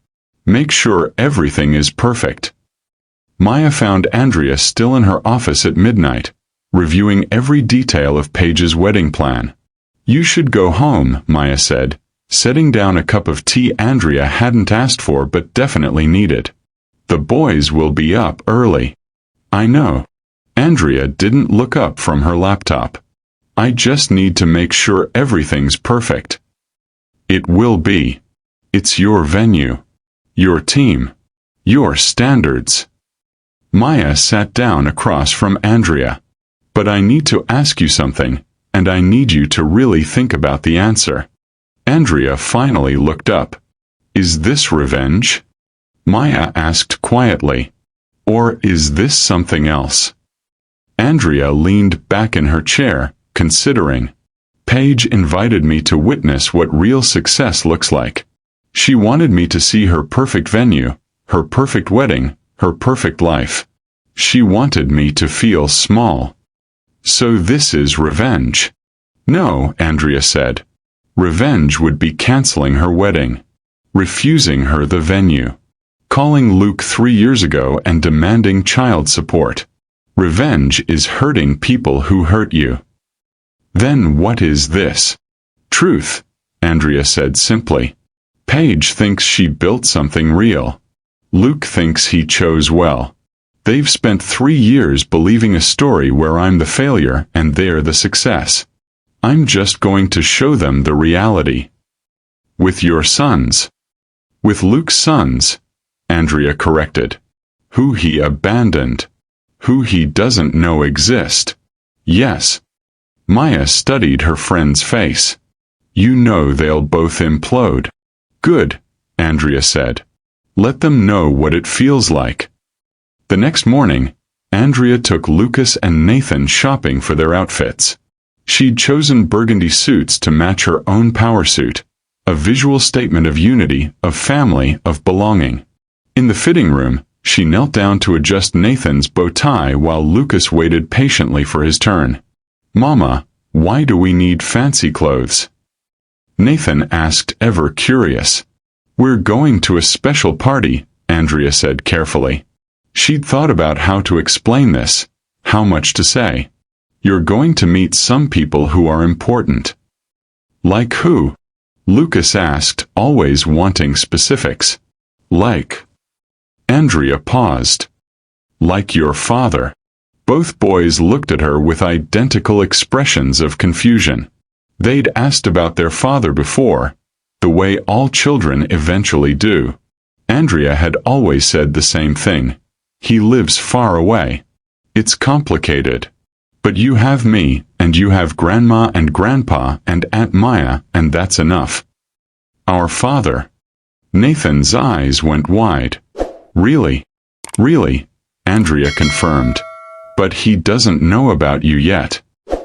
Make sure everything is perfect. Maya found Andrea still in her office at midnight, reviewing every detail of Paige's wedding plan. You should go home, Maya said, setting down a cup of tea Andrea hadn't asked for but definitely needed. The boys will be up early. I know. Andrea didn't look up from her laptop. I just need to make sure everything's perfect. It will be. It's your venue. Your team. Your standards. Maya sat down across from Andrea. But I need to ask you something, and I need you to really think about the answer. Andrea finally looked up. Is this revenge? Maya asked quietly. Or is this something else? Andrea leaned back in her chair, considering. Paige invited me to witness what real success looks like. She wanted me to see her perfect venue, her perfect wedding, her perfect life. She wanted me to feel small. So this is revenge. No, Andrea said. Revenge would be canceling her wedding, refusing her the venue, calling Luke 3 years ago and demanding child support. Revenge is hurting people who hurt you. Then what is this? Truth, Andrea said simply. Paige thinks she built something real. Luke thinks he chose well. They've spent 3 years believing a story where I'm the failure and they're the success. I'm just going to show them the reality. With your sons. With Luke's sons, Andrea corrected. Who he abandoned. Who he doesn't know exist. Yes. Maya studied her friend's face. You know they'll both implode. Good, Andrea said. Let them know what it feels like. The next morning, Andrea took Lucas and Nathan shopping for their outfits. She'd chosen burgundy suits to match her own power suit, a visual statement of unity, of family, of belonging. In the fitting room, she knelt down to adjust Nathan's bow tie while Lucas waited patiently for his turn. Mama, why do we need fancy clothes? Nathan asked, ever curious. We're going to a special party, Andrea said carefully. She'd thought about how to explain this, how much to say. You're going to meet some people who are important. Like who? Lucas asked, always wanting specifics. Like. Andrea paused. Like your father. Both boys looked at her with identical expressions of confusion. They'd asked about their father before, the way all children eventually do. Andrea had always said the same thing. He lives far away. It's complicated. But you have me, and you have Grandma and Grandpa and Aunt Maya, and that's enough. Our father. Nathan's eyes went wide. Really? Really? Andrea confirmed. But he doesn't know about you yet.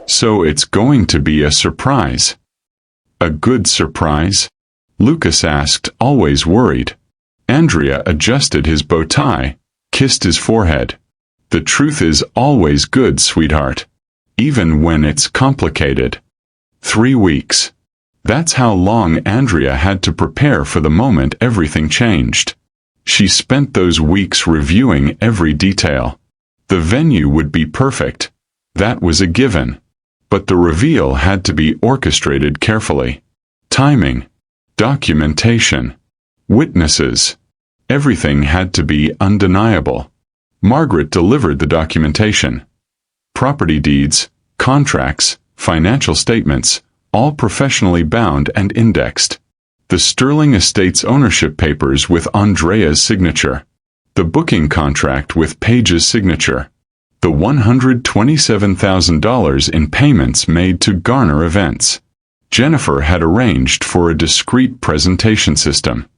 So it's going to be a surprise. A good surprise? Lucas asked, always worried. Andrea adjusted his bow tie, kissed his forehead. The truth is always good, sweetheart. Even when it's complicated. 3 weeks. That's how long Andrea had to prepare for the moment everything changed. She spent those weeks reviewing every detail. The venue would be perfect. That was a given. But the reveal had to be orchestrated carefully. Timing. Documentation. Witnesses. Everything had to be undeniable. Margaret delivered the documentation. Property deeds, contracts, financial statements, all professionally bound and indexed. The Sterling Estates ownership papers with Andrea's signature. The booking contract with Paige's signature. The $127,000 in payments made to Garner Events. Jennifer had arranged for a discreet presentation system.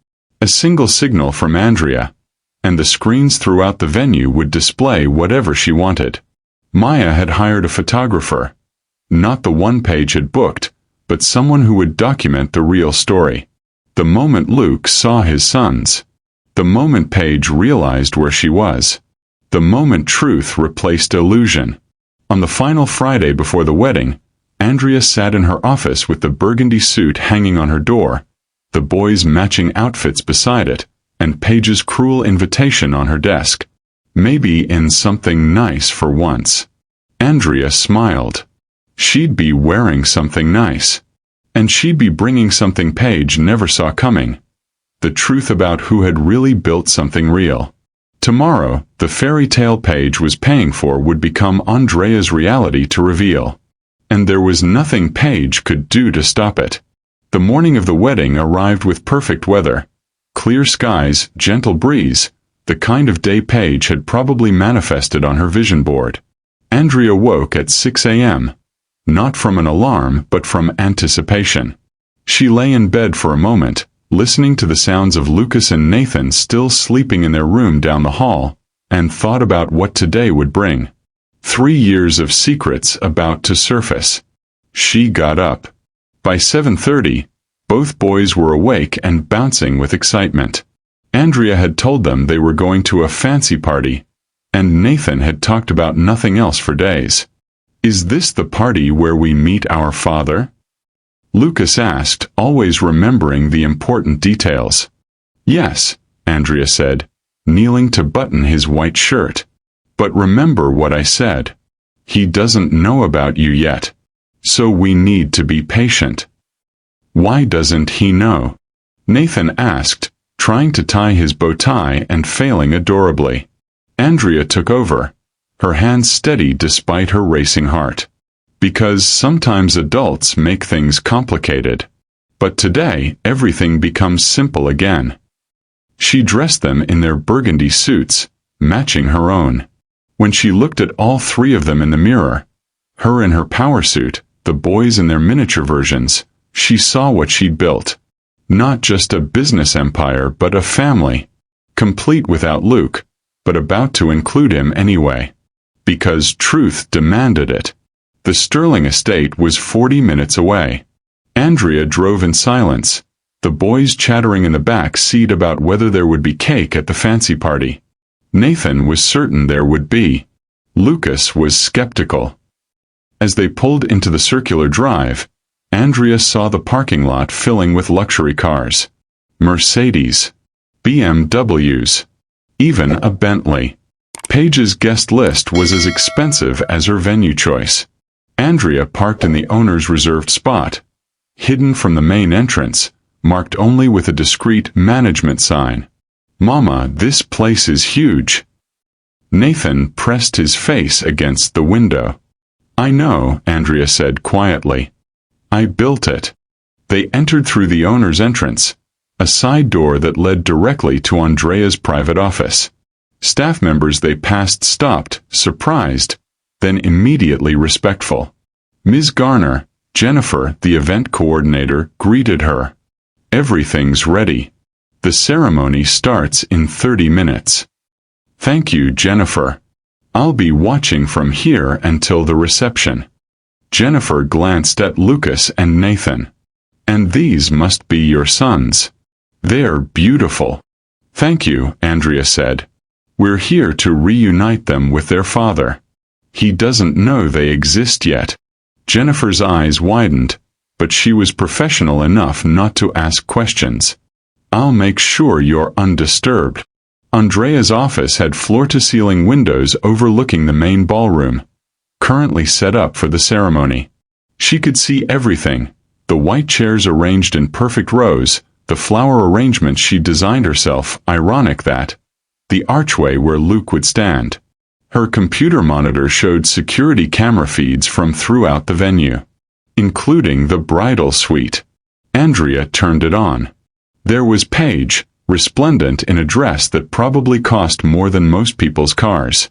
A single signal from Andrea, and the screens throughout the venue would display whatever she wanted. Maya had hired a photographer. Not the one Paige had booked, but someone who would document the real story. The moment Luke saw his sons. The moment Paige realized where she was. The moment truth replaced illusion. On the final Friday before the wedding, Andrea sat in her office with the burgundy suit hanging on her door, the boys' matching outfits beside it, and Paige's cruel invitation on her desk. Maybe in something nice for once. Andrea smiled. She'd be wearing something nice. And she'd be bringing something Paige never saw coming. The truth about who had really built something real. Tomorrow, the fairy tale Paige was paying for would become Andrea's reality to reveal. And there was nothing Paige could do to stop it. The morning of the wedding arrived with perfect weather. Clear skies, gentle breeze, the kind of day Paige had probably manifested on her vision board. Andrea woke at 6 a.m. Not from an alarm, but from anticipation. She lay in bed for a moment, listening to the sounds of Lucas and Nathan still sleeping in their room down the hall, and thought about what today would bring. 3 years of secrets about to surface. She got up. By 7:30, both boys were awake and bouncing with excitement. Andrea had told them they were going to a fancy party, and Nathan had talked about nothing else for days. "Is this the party where we meet our father?" Lucas asked, always remembering the important details. "Yes," Andrea said, kneeling to button his white shirt. "But remember what I said. He doesn't know about you yet. So we need to be patient." "Why doesn't he know?" Nathan asked, trying to tie his bow tie and failing adorably. Andrea took over, her hands steady despite her racing heart. "Because sometimes adults make things complicated. But today, everything becomes simple again." She dressed them in their burgundy suits, matching her own. When she looked at all 3 of them in the mirror, her in her power suit, the boys in their miniature versions, she saw what she'd built. Not just a business empire, but a family. Complete without Luke, but about to include him anyway. Because truth demanded it. The Sterling estate was 40 minutes away. Andrea drove in silence, the boys chattering in the back seat about whether there would be cake at the fancy party. Nathan was certain there would be. Lucas was skeptical. As they pulled into the circular drive, Andrea saw the parking lot filling with luxury cars. Mercedes, BMWs, even a Bentley. Paige's guest list was as expensive as her venue choice. Andrea parked in the owner's reserved spot, hidden from the main entrance, marked only with a discreet management sign. "Mama, this place is huge." Nathan pressed his face against the window. "I know," Andrea said quietly. "I built it." They entered through the owner's entrance, a side door that led directly to Andrea's private office. Staff members they passed stopped, surprised, then immediately respectful. Ms. Garner, Jennifer, the event coordinator, greeted her. "Everything's ready. The ceremony starts in 30 minutes. "Thank you, Jennifer. I'll be watching from here until the reception." Jennifer glanced at Lucas and Nathan. "And these must be your sons. They're beautiful." "Thank you," Andrea said. "We're here to reunite them with their father. He doesn't know they exist yet." Jennifer's eyes widened, but she was professional enough not to ask questions. "I'll make sure you're undisturbed." Andrea's office had floor-to-ceiling windows overlooking the main ballroom, currently set up for the ceremony. She could see everything, the white chairs arranged in perfect rows, the flower arrangements she designed herself, ironic that, the archway where Luke would stand. Her computer monitor showed security camera feeds from throughout the venue, including the bridal suite. Andrea turned it on. There was Paige, resplendent in a dress that probably cost more than most people's cars.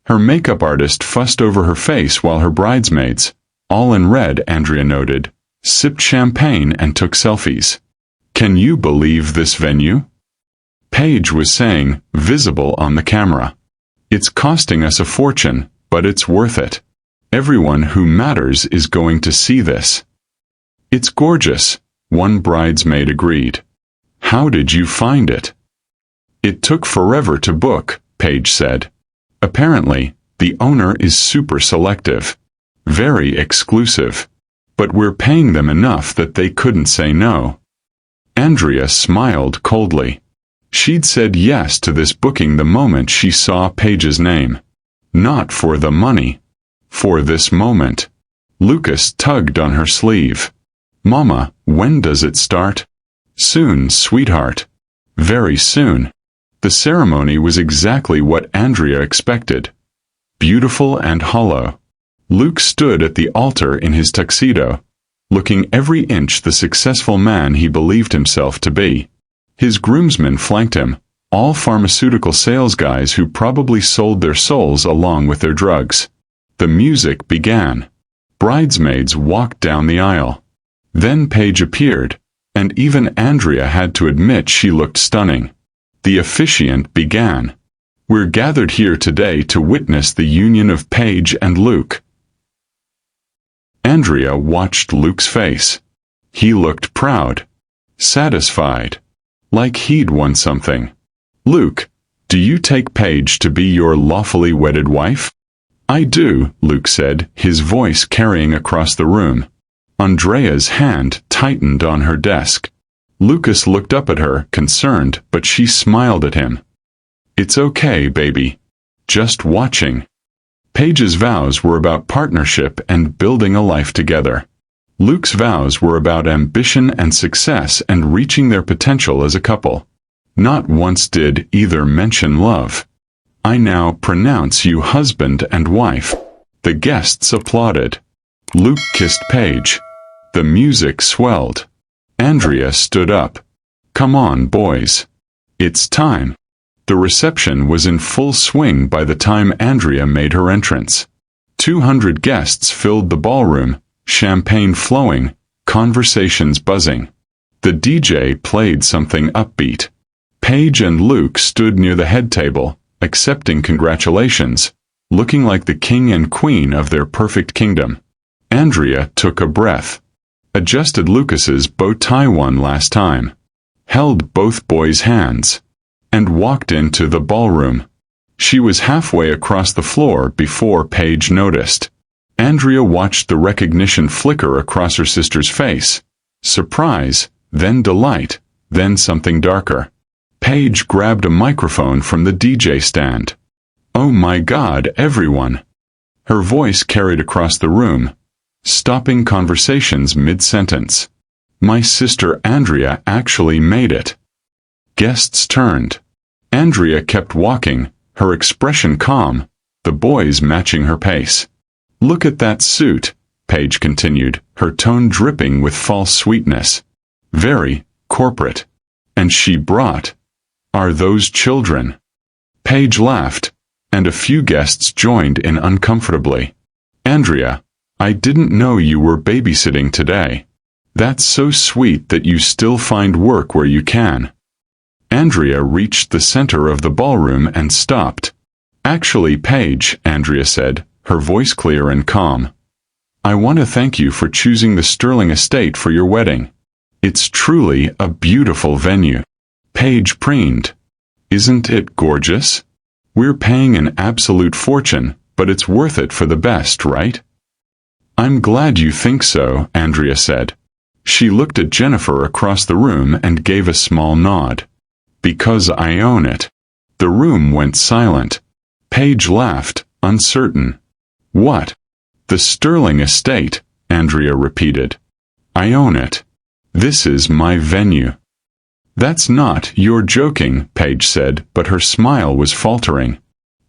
Her makeup artist fussed over her face while her bridesmaids, all in red, Andrea noted, sipped champagne and took selfies. "Can you believe this venue?" Paige was saying, visible on the camera. "It's costing us a fortune, but it's worth it. Everyone who matters is going to see this." "It's gorgeous," one bridesmaid agreed. "How did you find it?" "It took forever to book," Paige said. "Apparently, the owner is super selective. Very exclusive. But we're paying them enough that they couldn't say no." Andrea smiled coldly. She'd said yes to this booking the moment she saw Paige's name. Not for the money. For this moment. Lucas tugged on her sleeve. "Mama, when does it start?" "Soon, sweetheart. Very soon." The ceremony was exactly what Andrea expected. Beautiful and hollow. Luke stood at the altar in his tuxedo, looking every inch the successful man he believed himself to be. His groomsmen flanked him, all pharmaceutical sales guys who probably sold their souls along with their drugs. The music began. Bridesmaids walked down the aisle. Then Paige appeared, and even Andrea had to admit she looked stunning. The officiant began. "We're gathered here today to witness the union of Paige and Luke." Andrea watched Luke's face. He looked proud, satisfied, like he'd won something. "Luke, do you take Paige to be your lawfully wedded wife?" "I do," Luke said, his voice carrying across the room. Andrea's hand tightened on her desk. Lucas looked up at her, concerned, but she smiled at him. "It's okay, baby. Just watching." Paige's vows were about partnership and building a life together. Luke's vows were about ambition and success and reaching their potential as a couple. Not once did either mention love. "I now pronounce you husband and wife." The guests applauded. Luke kissed Paige. The music swelled. Andrea stood up. "Come on, boys. It's time." The reception was in full swing by the time Andrea made her entrance. 200 guests filled the ballroom, champagne flowing, conversations buzzing. The DJ played something upbeat. Paige and Luke stood near the head table, accepting congratulations, looking like the king and queen of their perfect kingdom. Andrea took a breath, adjusted Lucas's bow tie one last time, held both boys' hands, and walked into the ballroom. She was halfway across the floor before Paige noticed. Andrea watched the recognition flicker across her sister's face. Surprise, then delight, then something darker. Paige grabbed a microphone from the DJ stand. "Oh my God, everyone!" Her voice carried across the room, stopping conversations mid-sentence. "My sister Andrea actually made it." Guests turned. Andrea kept walking, her expression calm, the boys matching her pace. "Look at that suit," Paige continued, her tone dripping with false sweetness. "Very corporate. And she brought... Are those children?" Paige laughed, and a few guests joined in uncomfortably. "Andrea, I didn't know you were babysitting today. That's so sweet that you still find work where you can." Andrea reached the center of the ballroom and stopped. "Actually, Paige," Andrea said, her voice clear and calm, "I want to thank you for choosing the Sterling Estate for your wedding. It's truly a beautiful venue." Paige preened. "Isn't it gorgeous? We're paying an absolute fortune, but it's worth it for the best, right?" "I'm glad you think so," Andrea said. She looked at Jennifer across the room and gave a small nod. "Because I own it." The room went silent. Paige laughed, uncertain. "What?" "The Sterling Estate," Andrea repeated. "I own it. This is my venue." "That's not, you're joking," Paige said, but her smile was faltering.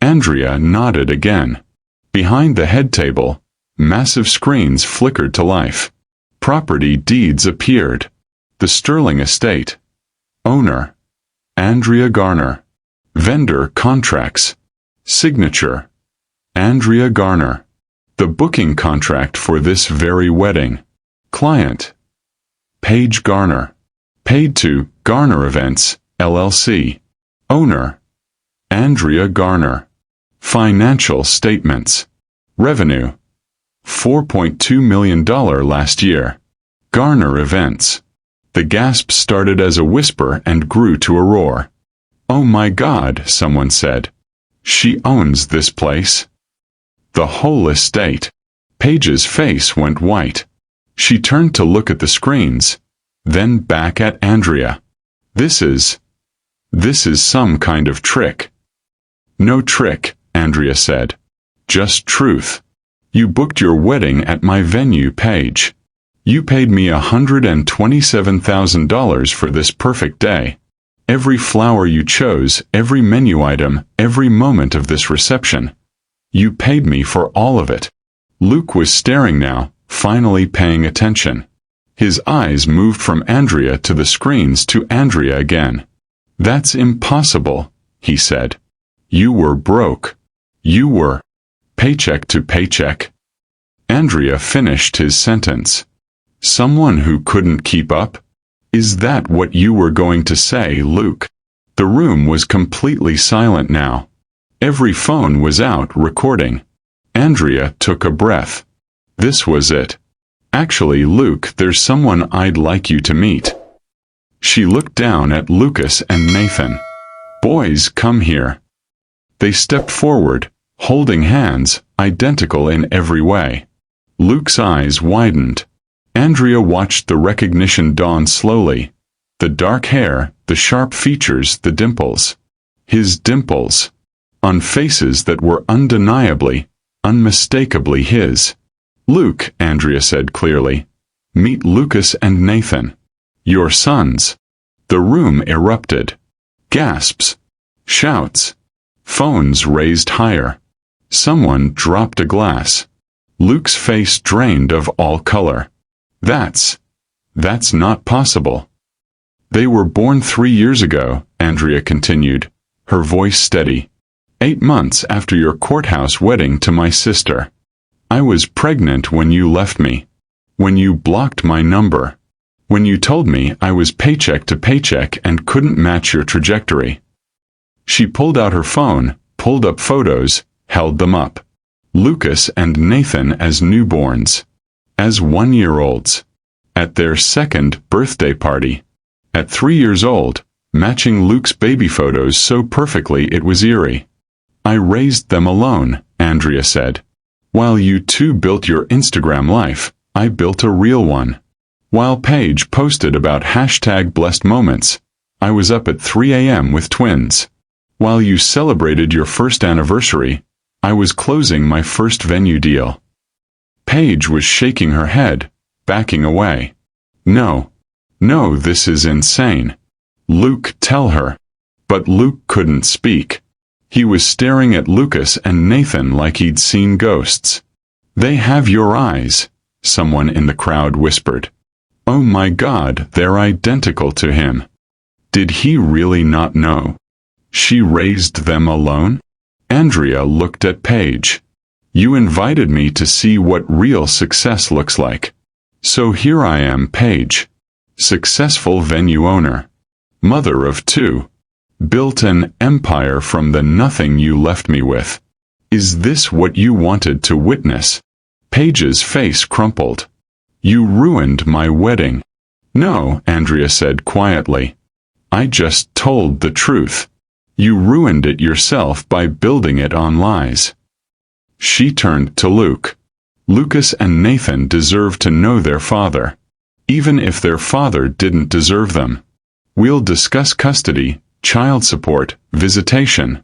Andrea nodded again. Behind the head table, massive screens flickered to life. Property deeds appeared. The Sterling Estate. Owner: Andrea Garner. Vendor contracts. Signature: Andrea Garner. The booking contract for this very wedding. Client: Paige Garner. Paid to Garner Events, LLC. Owner: Andrea Garner. Financial statements. Revenue: $4.2 million last year. Garner Events. The gasp started as a whisper and grew to a roar. "Oh my God," someone said. "She owns this place." The whole estate. Paige's face went white. She turned to look at the screens, then back at Andrea. This is some kind of trick." "No trick," Andrea said. "Just truth. You booked your wedding at my venue, Paige. You paid me $127,000 for this perfect day. Every flower you chose, every menu item, every moment of this reception. You paid me for all of it." Luke was staring now, finally paying attention. His eyes moved from Andrea to the screens to Andrea again. "That's impossible," he said. "You were broke. You were paycheck to paycheck." Andrea finished his sentence. "Someone who couldn't keep up? Is that what you were going to say, Luke?" The room was completely silent now. Every phone was out recording. Andrea took a breath. This was it. "Actually, Luke, there's someone I'd like you to meet." She looked down at Lucas and Nathan. "Boys, come here." They stepped forward, holding hands, identical in every way. Luke's eyes widened. Andrea watched the recognition dawn slowly. The dark hair, the sharp features, the dimples. His dimples. On faces that were undeniably, unmistakably his. "Luke," Andrea said clearly. "Meet Lucas and Nathan. Your sons." The room erupted. Gasps. Shouts. Phones raised higher. Someone dropped a glass. Luke's face drained of all color. That's not possible." "They were born 3 years ago," Andrea continued, her voice steady. "8 months after your courthouse wedding to my sister. I was pregnant when you left me. When you blocked my number. When you told me I was paycheck to paycheck and couldn't match your trajectory." She pulled out her phone, pulled up photos, held them up. Lucas and Nathan as newborns. As 1-year-olds. At their second birthday party. At 3 years old, matching Luke's baby photos so perfectly it was eerie. "I raised them alone," Andrea said. "While you two built your Instagram life, I built a real one. While Paige posted about #blessed moments, I was up at 3 a.m. with twins. While you celebrated your first anniversary, I was closing my first venue deal." Paige was shaking her head, backing away. No, this is insane. "Luke, tell her." But Luke couldn't speak. He was staring at Lucas and Nathan like he'd seen ghosts. "They have your eyes," someone in the crowd whispered. "Oh my God, they're identical to him." Did he really not know? She raised them alone? Andrea looked at Paige. "You invited me to see what real success looks like. So here I am, Paige. Successful venue owner. Mother of 2. Built an empire from the nothing you left me with. Is this what you wanted to witness?" Paige's face crumpled. "You ruined my wedding." "No," Andrea said quietly. "I just told the truth. You ruined it yourself by building it on lies." She turned to Luke. "Lucas and Nathan deserve to know their father. Even if their father didn't deserve them. We'll discuss custody, child support, visitation.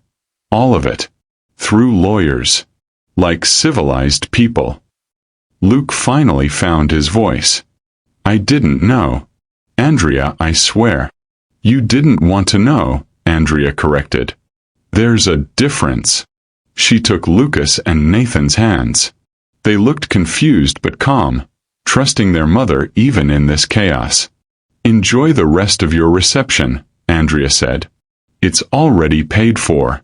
All of it. Through lawyers. Like civilized people." Luke finally found his voice. "I didn't know. Andrea, I swear." "You didn't want to know," Andrea corrected. "There's a difference." She took Lucas and Nathan's hands. They looked confused but calm, trusting their mother even in this chaos. "Enjoy the rest of your reception," Andrea said. "It's already paid for.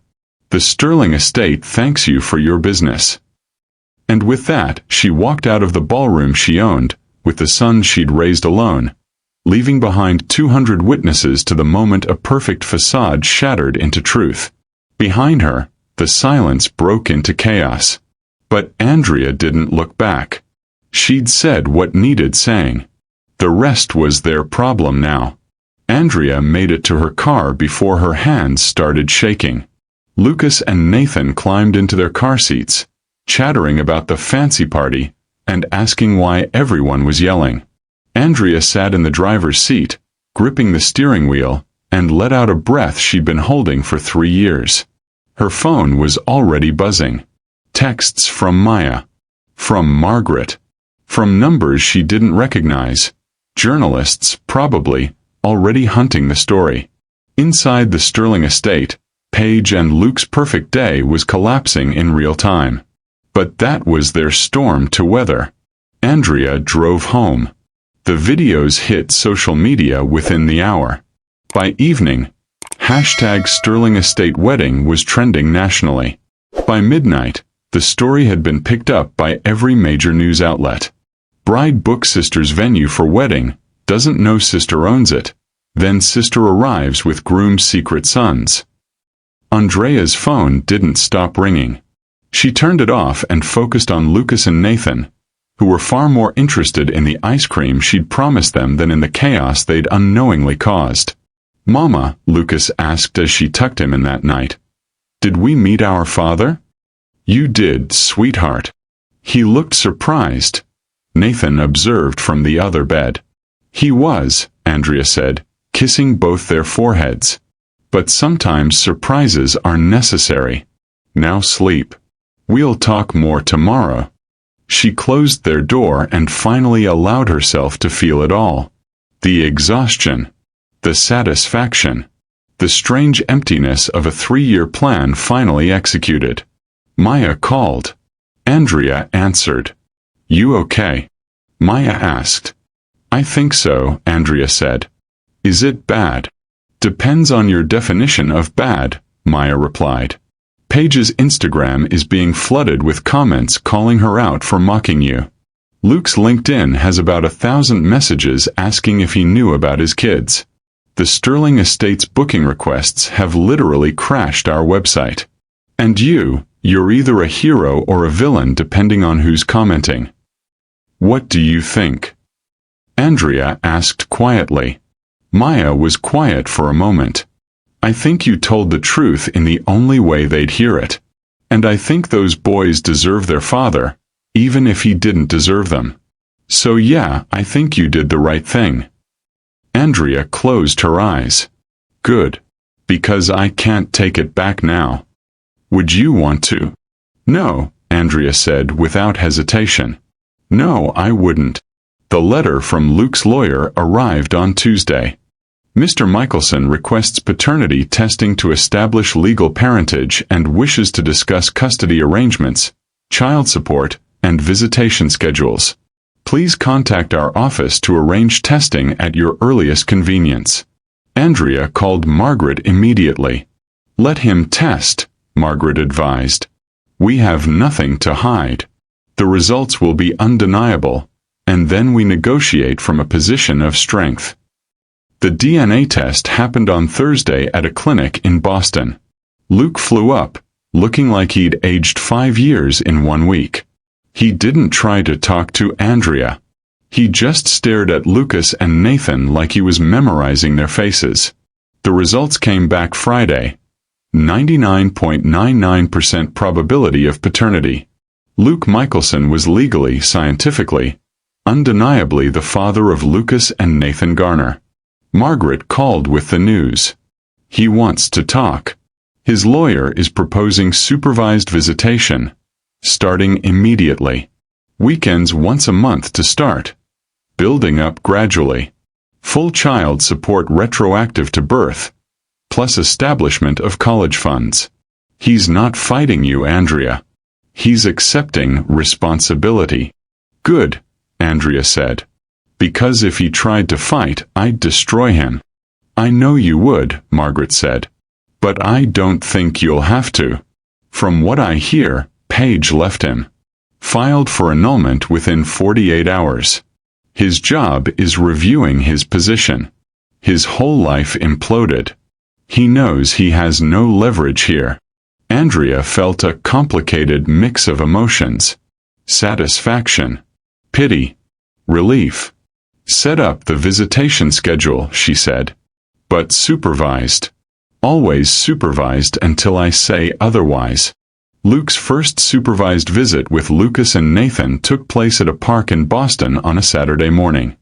The Sterling estate thanks you for your business." And with that, she walked out of the ballroom she owned, with the son she'd raised alone, leaving behind 200 witnesses to the moment a perfect facade shattered into truth. Behind her, the silence broke into chaos. But Andrea didn't look back. She'd said what needed saying. The rest was their problem now. Andrea made it to her car before her hands started shaking. Lucas and Nathan climbed into their car seats, chattering about the fancy party, and asking why everyone was yelling. Andrea sat in the driver's seat, gripping the steering wheel, and let out a breath she'd been holding for 3 years. Her phone was already buzzing. Texts from Maya. From Margaret. From numbers she didn't recognize. Journalists, probably, already hunting the story. Inside the Sterling estate, Paige and Luke's perfect day was collapsing in real time. But that was their storm to weather. Andrea drove home. The videos hit social media within the hour. By evening, #Sterling Estate Wedding was trending nationally. By midnight, the story had been picked up by every major news outlet. Bride books sister's venue for wedding, doesn't know sister owns it. Then sister arrives with groom's secret sons. Andrea's phone didn't stop ringing. She turned it off and focused on Lucas and Nathan, who were far more interested in the ice cream she'd promised them than in the chaos they'd unknowingly caused. "Mama," Lucas asked as she tucked him in that night, "did we meet our father?" "You did, sweetheart." He looked surprised. Nathan observed from the other bed. "He was," Andrea said, kissing both their foreheads. "But sometimes surprises are necessary. Now sleep. We'll talk more tomorrow." She closed their door and finally allowed herself to feel it all. The exhaustion. The satisfaction. The strange emptiness of a 3-year plan finally executed. Maya called. Andrea answered. "You okay?" Maya asked. "I think so," Andrea said. "Is it bad?" "Depends on your definition of bad," Maya replied. Paige's Instagram is being flooded with comments calling her out for mocking you. Luke's LinkedIn has about 1,000 messages asking if he knew about his kids. The Sterling Estate's booking requests have literally crashed our website. And you're either a hero or a villain depending on who's commenting. What do you think? Andrea asked quietly. Maya was quiet for a moment. I think you told the truth in the only way they'd hear it. And I think those boys deserve their father, even if he didn't deserve them. So yeah, I think you did the right thing. Andrea closed her eyes. Good. Because I can't take it back now. Would you want to? No, Andrea said without hesitation. No, I wouldn't. The letter from Luke's lawyer arrived on Tuesday. Mr. Michaelson requests paternity testing to establish legal parentage and wishes to discuss custody arrangements, child support, and visitation schedules. Please contact our office to arrange testing at your earliest convenience. Andrea called Margaret immediately. Let him test, Margaret advised. We have nothing to hide. The results will be undeniable, and then we negotiate from a position of strength. The DNA test happened on Thursday at a clinic in Boston. Luke flew up, looking like he'd aged 5 years in 1 week. He didn't try to talk to Andrea. He just stared at Lucas and Nathan like he was memorizing their faces. The results came back Friday. 99.99% probability of paternity. Luke Michaelson was legally, scientifically, undeniably the father of Lucas and Nathan Garner. Margaret called with the news. He wants to talk. His lawyer is proposing supervised visitation, starting immediately. Weekends once a month to start. Building up gradually. Full child support retroactive to birth, plus establishment of college funds. He's not fighting you, Andrea. He's accepting responsibility. Good, Andrea said. Because if he tried to fight, I'd destroy him. I know you would, Margaret said. But I don't think you'll have to. From what I hear, Paige left him. Filed for annulment within 48 hours. His job is reviewing his position. His whole life imploded. He knows he has no leverage here. Andrea felt a complicated mix of emotions. Satisfaction. Pity. Relief. Set up the visitation schedule, she said. But supervised. Always supervised until I say otherwise. Luke's first supervised visit with Lucas and Nathan took place at a park in Boston on a Saturday morning.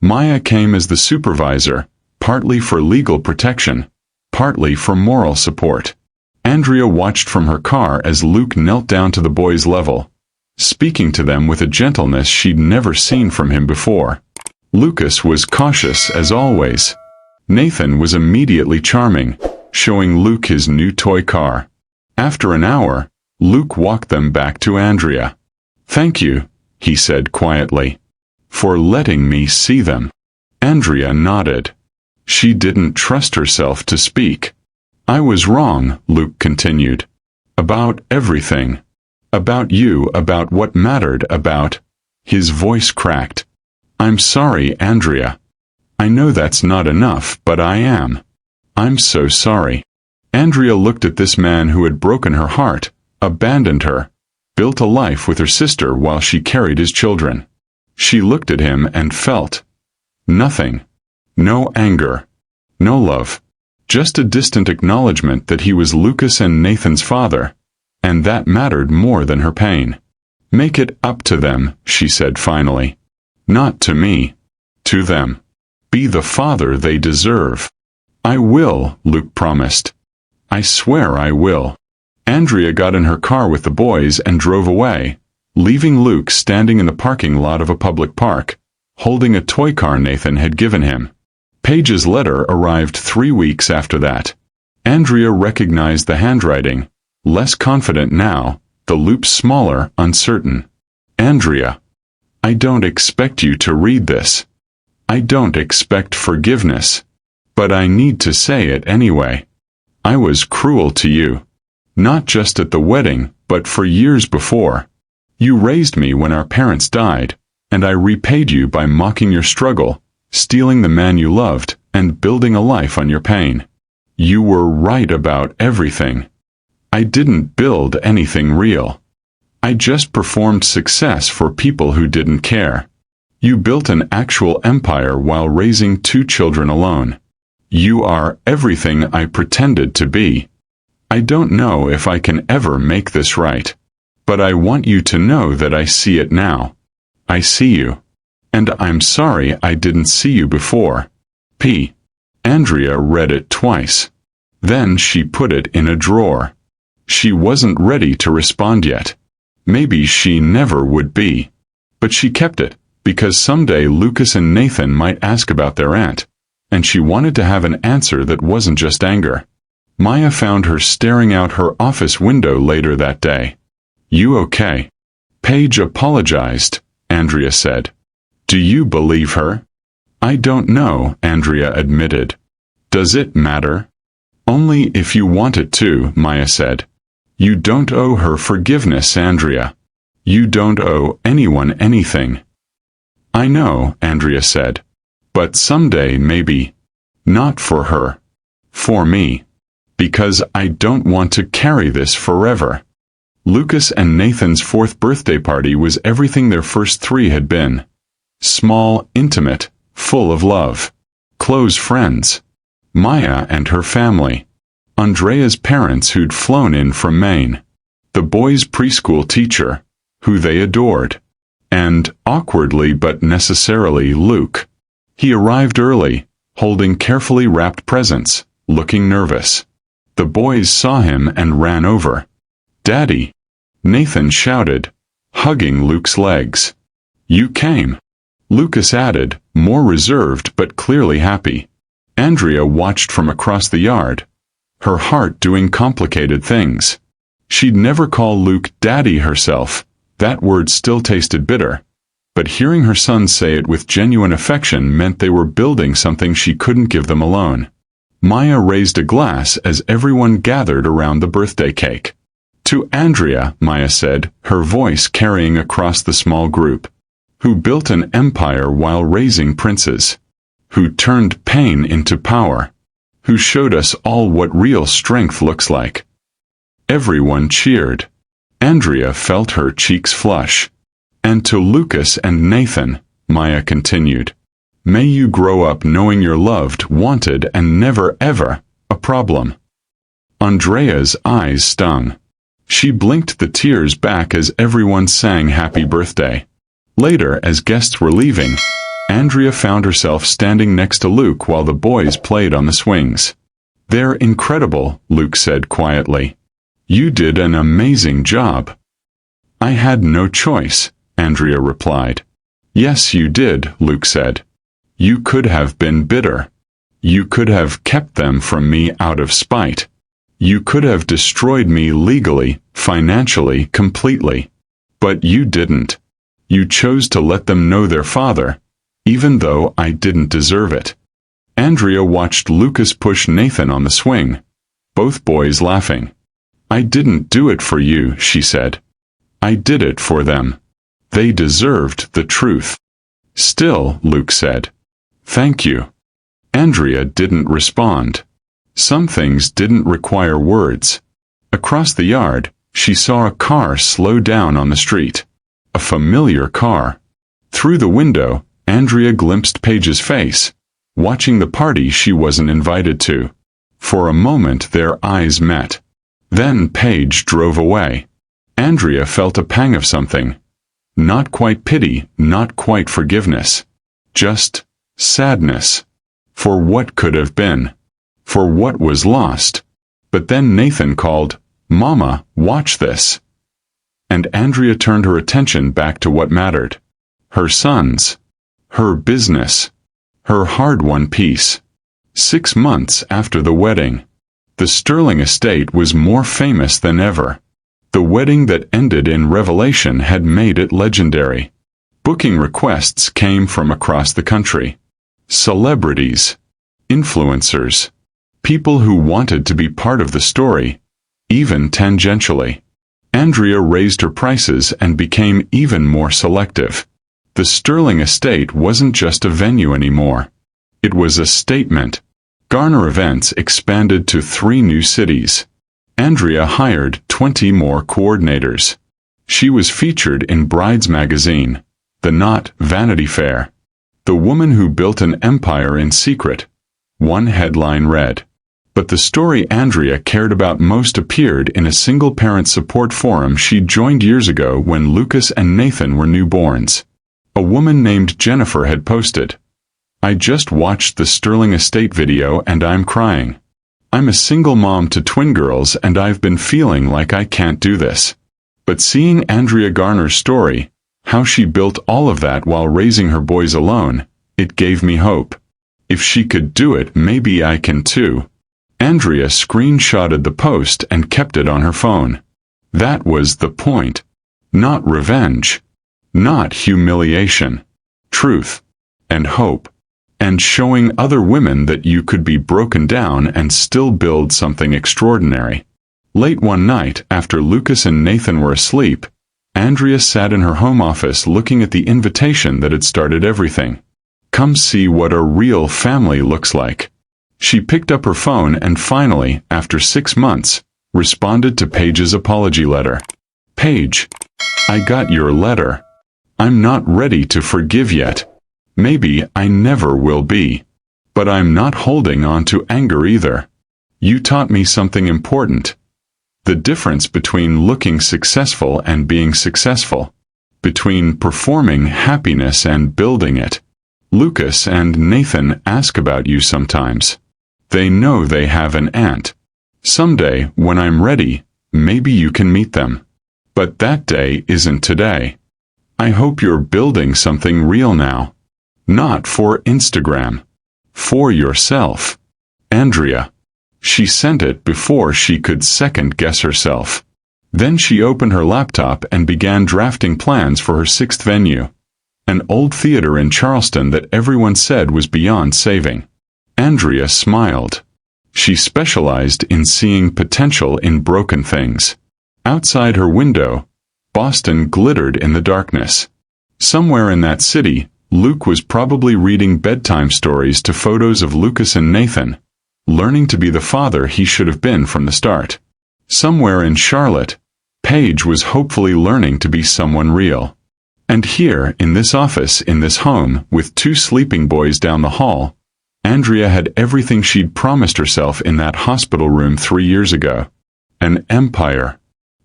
Maya came as the supervisor, partly for legal protection, partly for moral support. Andrea watched from her car as Luke knelt down to the boys' level, speaking to them with a gentleness she'd never seen from him before. Lucas was cautious as always. Nathan was immediately charming, showing Luke his new toy car. After an hour, Luke walked them back to Andrea. Thank you, he said quietly. For letting me see them. Andrea nodded. She didn't trust herself to speak. I was wrong, Luke continued. About everything. About you, about what mattered, about... His voice cracked. I'm sorry, Andrea. I know that's not enough, but I am. I'm so sorry. Andrea looked at this man who had broken her heart, abandoned her, built a life with her sister while she carried his children. She looked at him and felt nothing. No anger. No love. Just a distant acknowledgement that he was Lucas and Nathan's father, and that mattered more than her pain. Make it up to them, she said finally. Not to me. To them. Be the father they deserve. I will, Luke promised. I swear I will. Andrea got in her car with the boys and drove away, leaving Luke standing in the parking lot of a public park, holding a toy car Nathan had given him. Paige's letter arrived 3 weeks after that. Andrea recognized the handwriting, less confident now, the loop smaller, uncertain. Andrea. I don't expect you to read this. I don't expect forgiveness. But I need to say it anyway. I was cruel to you. Not just at the wedding, but for years before. You raised me when our parents died, and I repaid you by mocking your struggle, stealing the man you loved, and building a life on your pain. You were right about everything. I didn't build anything real. I just performed success for people who didn't care. You built an actual empire while raising 2 children alone. You are everything I pretended to be. I don't know if I can ever make this right. But I want you to know that I see it now. I see you. And I'm sorry I didn't see you before. P. Andrea read it twice. Then she put it in a drawer. She wasn't ready to respond yet. Maybe she never would be. But she kept it, because someday Lucas and Nathan might ask about their aunt, and she wanted to have an answer that wasn't just anger. Maya found her staring out her office window later that day. You okay? Paige apologized, Andrea said. Do you believe her? I don't know, Andrea admitted. Does it matter? Only if you want it to, Maya said. You don't owe her forgiveness, Andrea. You don't owe anyone anything. I know, Andrea said. But someday maybe. Not for her. For me. Because I don't want to carry this forever. Lucas and Nathan's 4th birthday party was everything their first 3 had been. Small, intimate, full of love. Close friends. Maya and her family. Andrea's parents who'd flown in from Maine. The boys' preschool teacher, who they adored. And, awkwardly but necessarily, Luke. He arrived early, holding carefully wrapped presents, looking nervous. The boys saw him and ran over. Daddy! Nathan shouted, hugging Luke's legs. You came. Lucas added, more reserved but clearly happy. Andrea watched from across the yard, her heart doing complicated things. She'd never call Luke Daddy herself, that word still tasted bitter. But hearing her son say it with genuine affection meant they were building something she couldn't give them alone. Maya raised a glass as everyone gathered around the birthday cake. To Andrea, Maya said, her voice carrying across the small group. Who built an empire while raising princes. Who turned pain into power. Who showed us all what real strength looks like. Everyone cheered. Andrea felt her cheeks flush. And to Lucas and Nathan, Maya continued. May you grow up knowing you're loved, wanted, and never ever a problem. Andrea's eyes stung. She blinked the tears back as everyone sang happy birthday. Later, as guests were leaving, Andrea found herself standing next to Luke while the boys played on the swings. They're incredible, Luke said quietly. You did an amazing job. I had no choice, Andrea replied. Yes, you did, Luke said. You could have been bitter. You could have kept them from me out of spite. You could have destroyed me legally, financially, completely. But you didn't. You chose to let them know their father, even though I didn't deserve it. Andrea watched Lucas push Nathan on the swing, both boys laughing. I didn't do it for you, she said. I did it for them. They deserved the truth. Still, Luke said. Thank you. Andrea didn't respond. Some things didn't require words. Across the yard, she saw a car slow down on the street. A familiar car. Through the window, Andrea glimpsed Paige's face, watching the party she wasn't invited to. For a moment their eyes met. Then Paige drove away. Andrea felt a pang of something. Not quite pity, not quite forgiveness. Just sadness. For what could have been. For what was lost. But then Nathan called, Mama, watch this. And Andrea turned her attention back to what mattered. Her sons. Her business. Her hard-won peace. 6 months after the wedding. The Sterling estate was more famous than ever. The wedding that ended in revelation had made it legendary. Booking requests came from across the country. Celebrities. Influencers. People who wanted to be part of the story, even tangentially. Andrea raised her prices and became even more selective. The Sterling estate wasn't just a venue anymore. It was a statement. Garner events expanded to 3 new cities. Andrea hired 20 more coordinators. She was featured in Brides magazine, the Not Vanity Fair. The woman who built an empire in secret. One headline read. But the story Andrea cared about most appeared in a single-parent support forum she joined years ago when Lucas and Nathan were newborns. A woman named Jennifer had posted, I just watched the Sterling estate video and I'm crying. I'm a single mom to twin girls and I've been feeling like I can't do this. But seeing Andrea Garner's story, how she built all of that while raising her boys alone, it gave me hope. If she could do it, maybe I can too. Andrea screenshotted the post and kept it on her phone. That was the point. Not revenge. Not humiliation. Truth. And hope. And showing other women that you could be broken down and still build something extraordinary. Late one night, after Lucas and Nathan were asleep, Andrea sat in her home office looking at the invitation that had started everything. Come see what a real family looks like. She picked up her phone and finally, after 6 months, responded to Paige's apology letter. Paige, I got your letter. I'm not ready to forgive yet. Maybe I never will be. But I'm not holding on to anger either. You taught me something important. The difference between looking successful and being successful. Between performing happiness and building it. Lucas and Nathan ask about you sometimes. They know they have an aunt. Someday, when I'm ready, maybe you can meet them. But that day isn't today. I hope you're building something real now. Not for Instagram. For yourself. Andrea. She sent it before she could second-guess herself. Then she opened her laptop and began drafting plans for her 6th venue. An old theater in Charleston that everyone said was beyond saving. Andrea smiled. She specialized in seeing potential in broken things. Outside her window, Boston glittered in the darkness. Somewhere in that city, Luke was probably reading bedtime stories to photos of Lucas and Nathan, learning to be the father he should have been from the start. Somewhere in Charlotte, Paige was hopefully learning to be someone real. And here, in this office, in this home, with 2 sleeping boys down the hall, Andrea had everything she'd promised herself in that hospital room 3 years ago. An empire.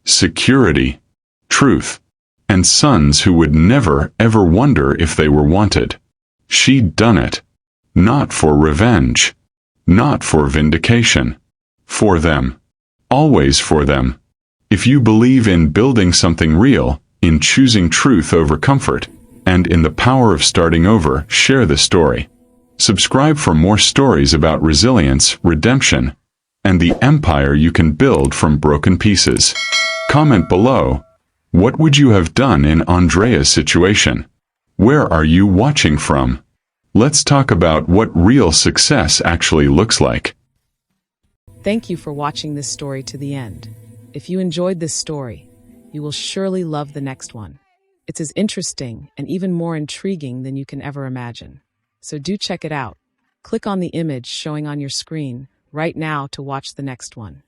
Security. Truth. And sons who would never, ever wonder if they were wanted. She'd done it. Not for revenge. Not for vindication. For them. Always for them. If you believe in building something real, in choosing truth over comfort, and in the power of starting over, share the story. Subscribe for more stories about resilience, redemption, and the empire you can build from broken pieces. Comment below. What would you have done in Andrea's situation? Where are you watching from? Let's talk about what real success actually looks like.
Thank you for watching this story to the end. If you enjoyed this story, you will surely love the next one. It's as interesting and even more intriguing than you can ever imagine. So do check it out. Click on the image showing on your screen right now to watch the next one.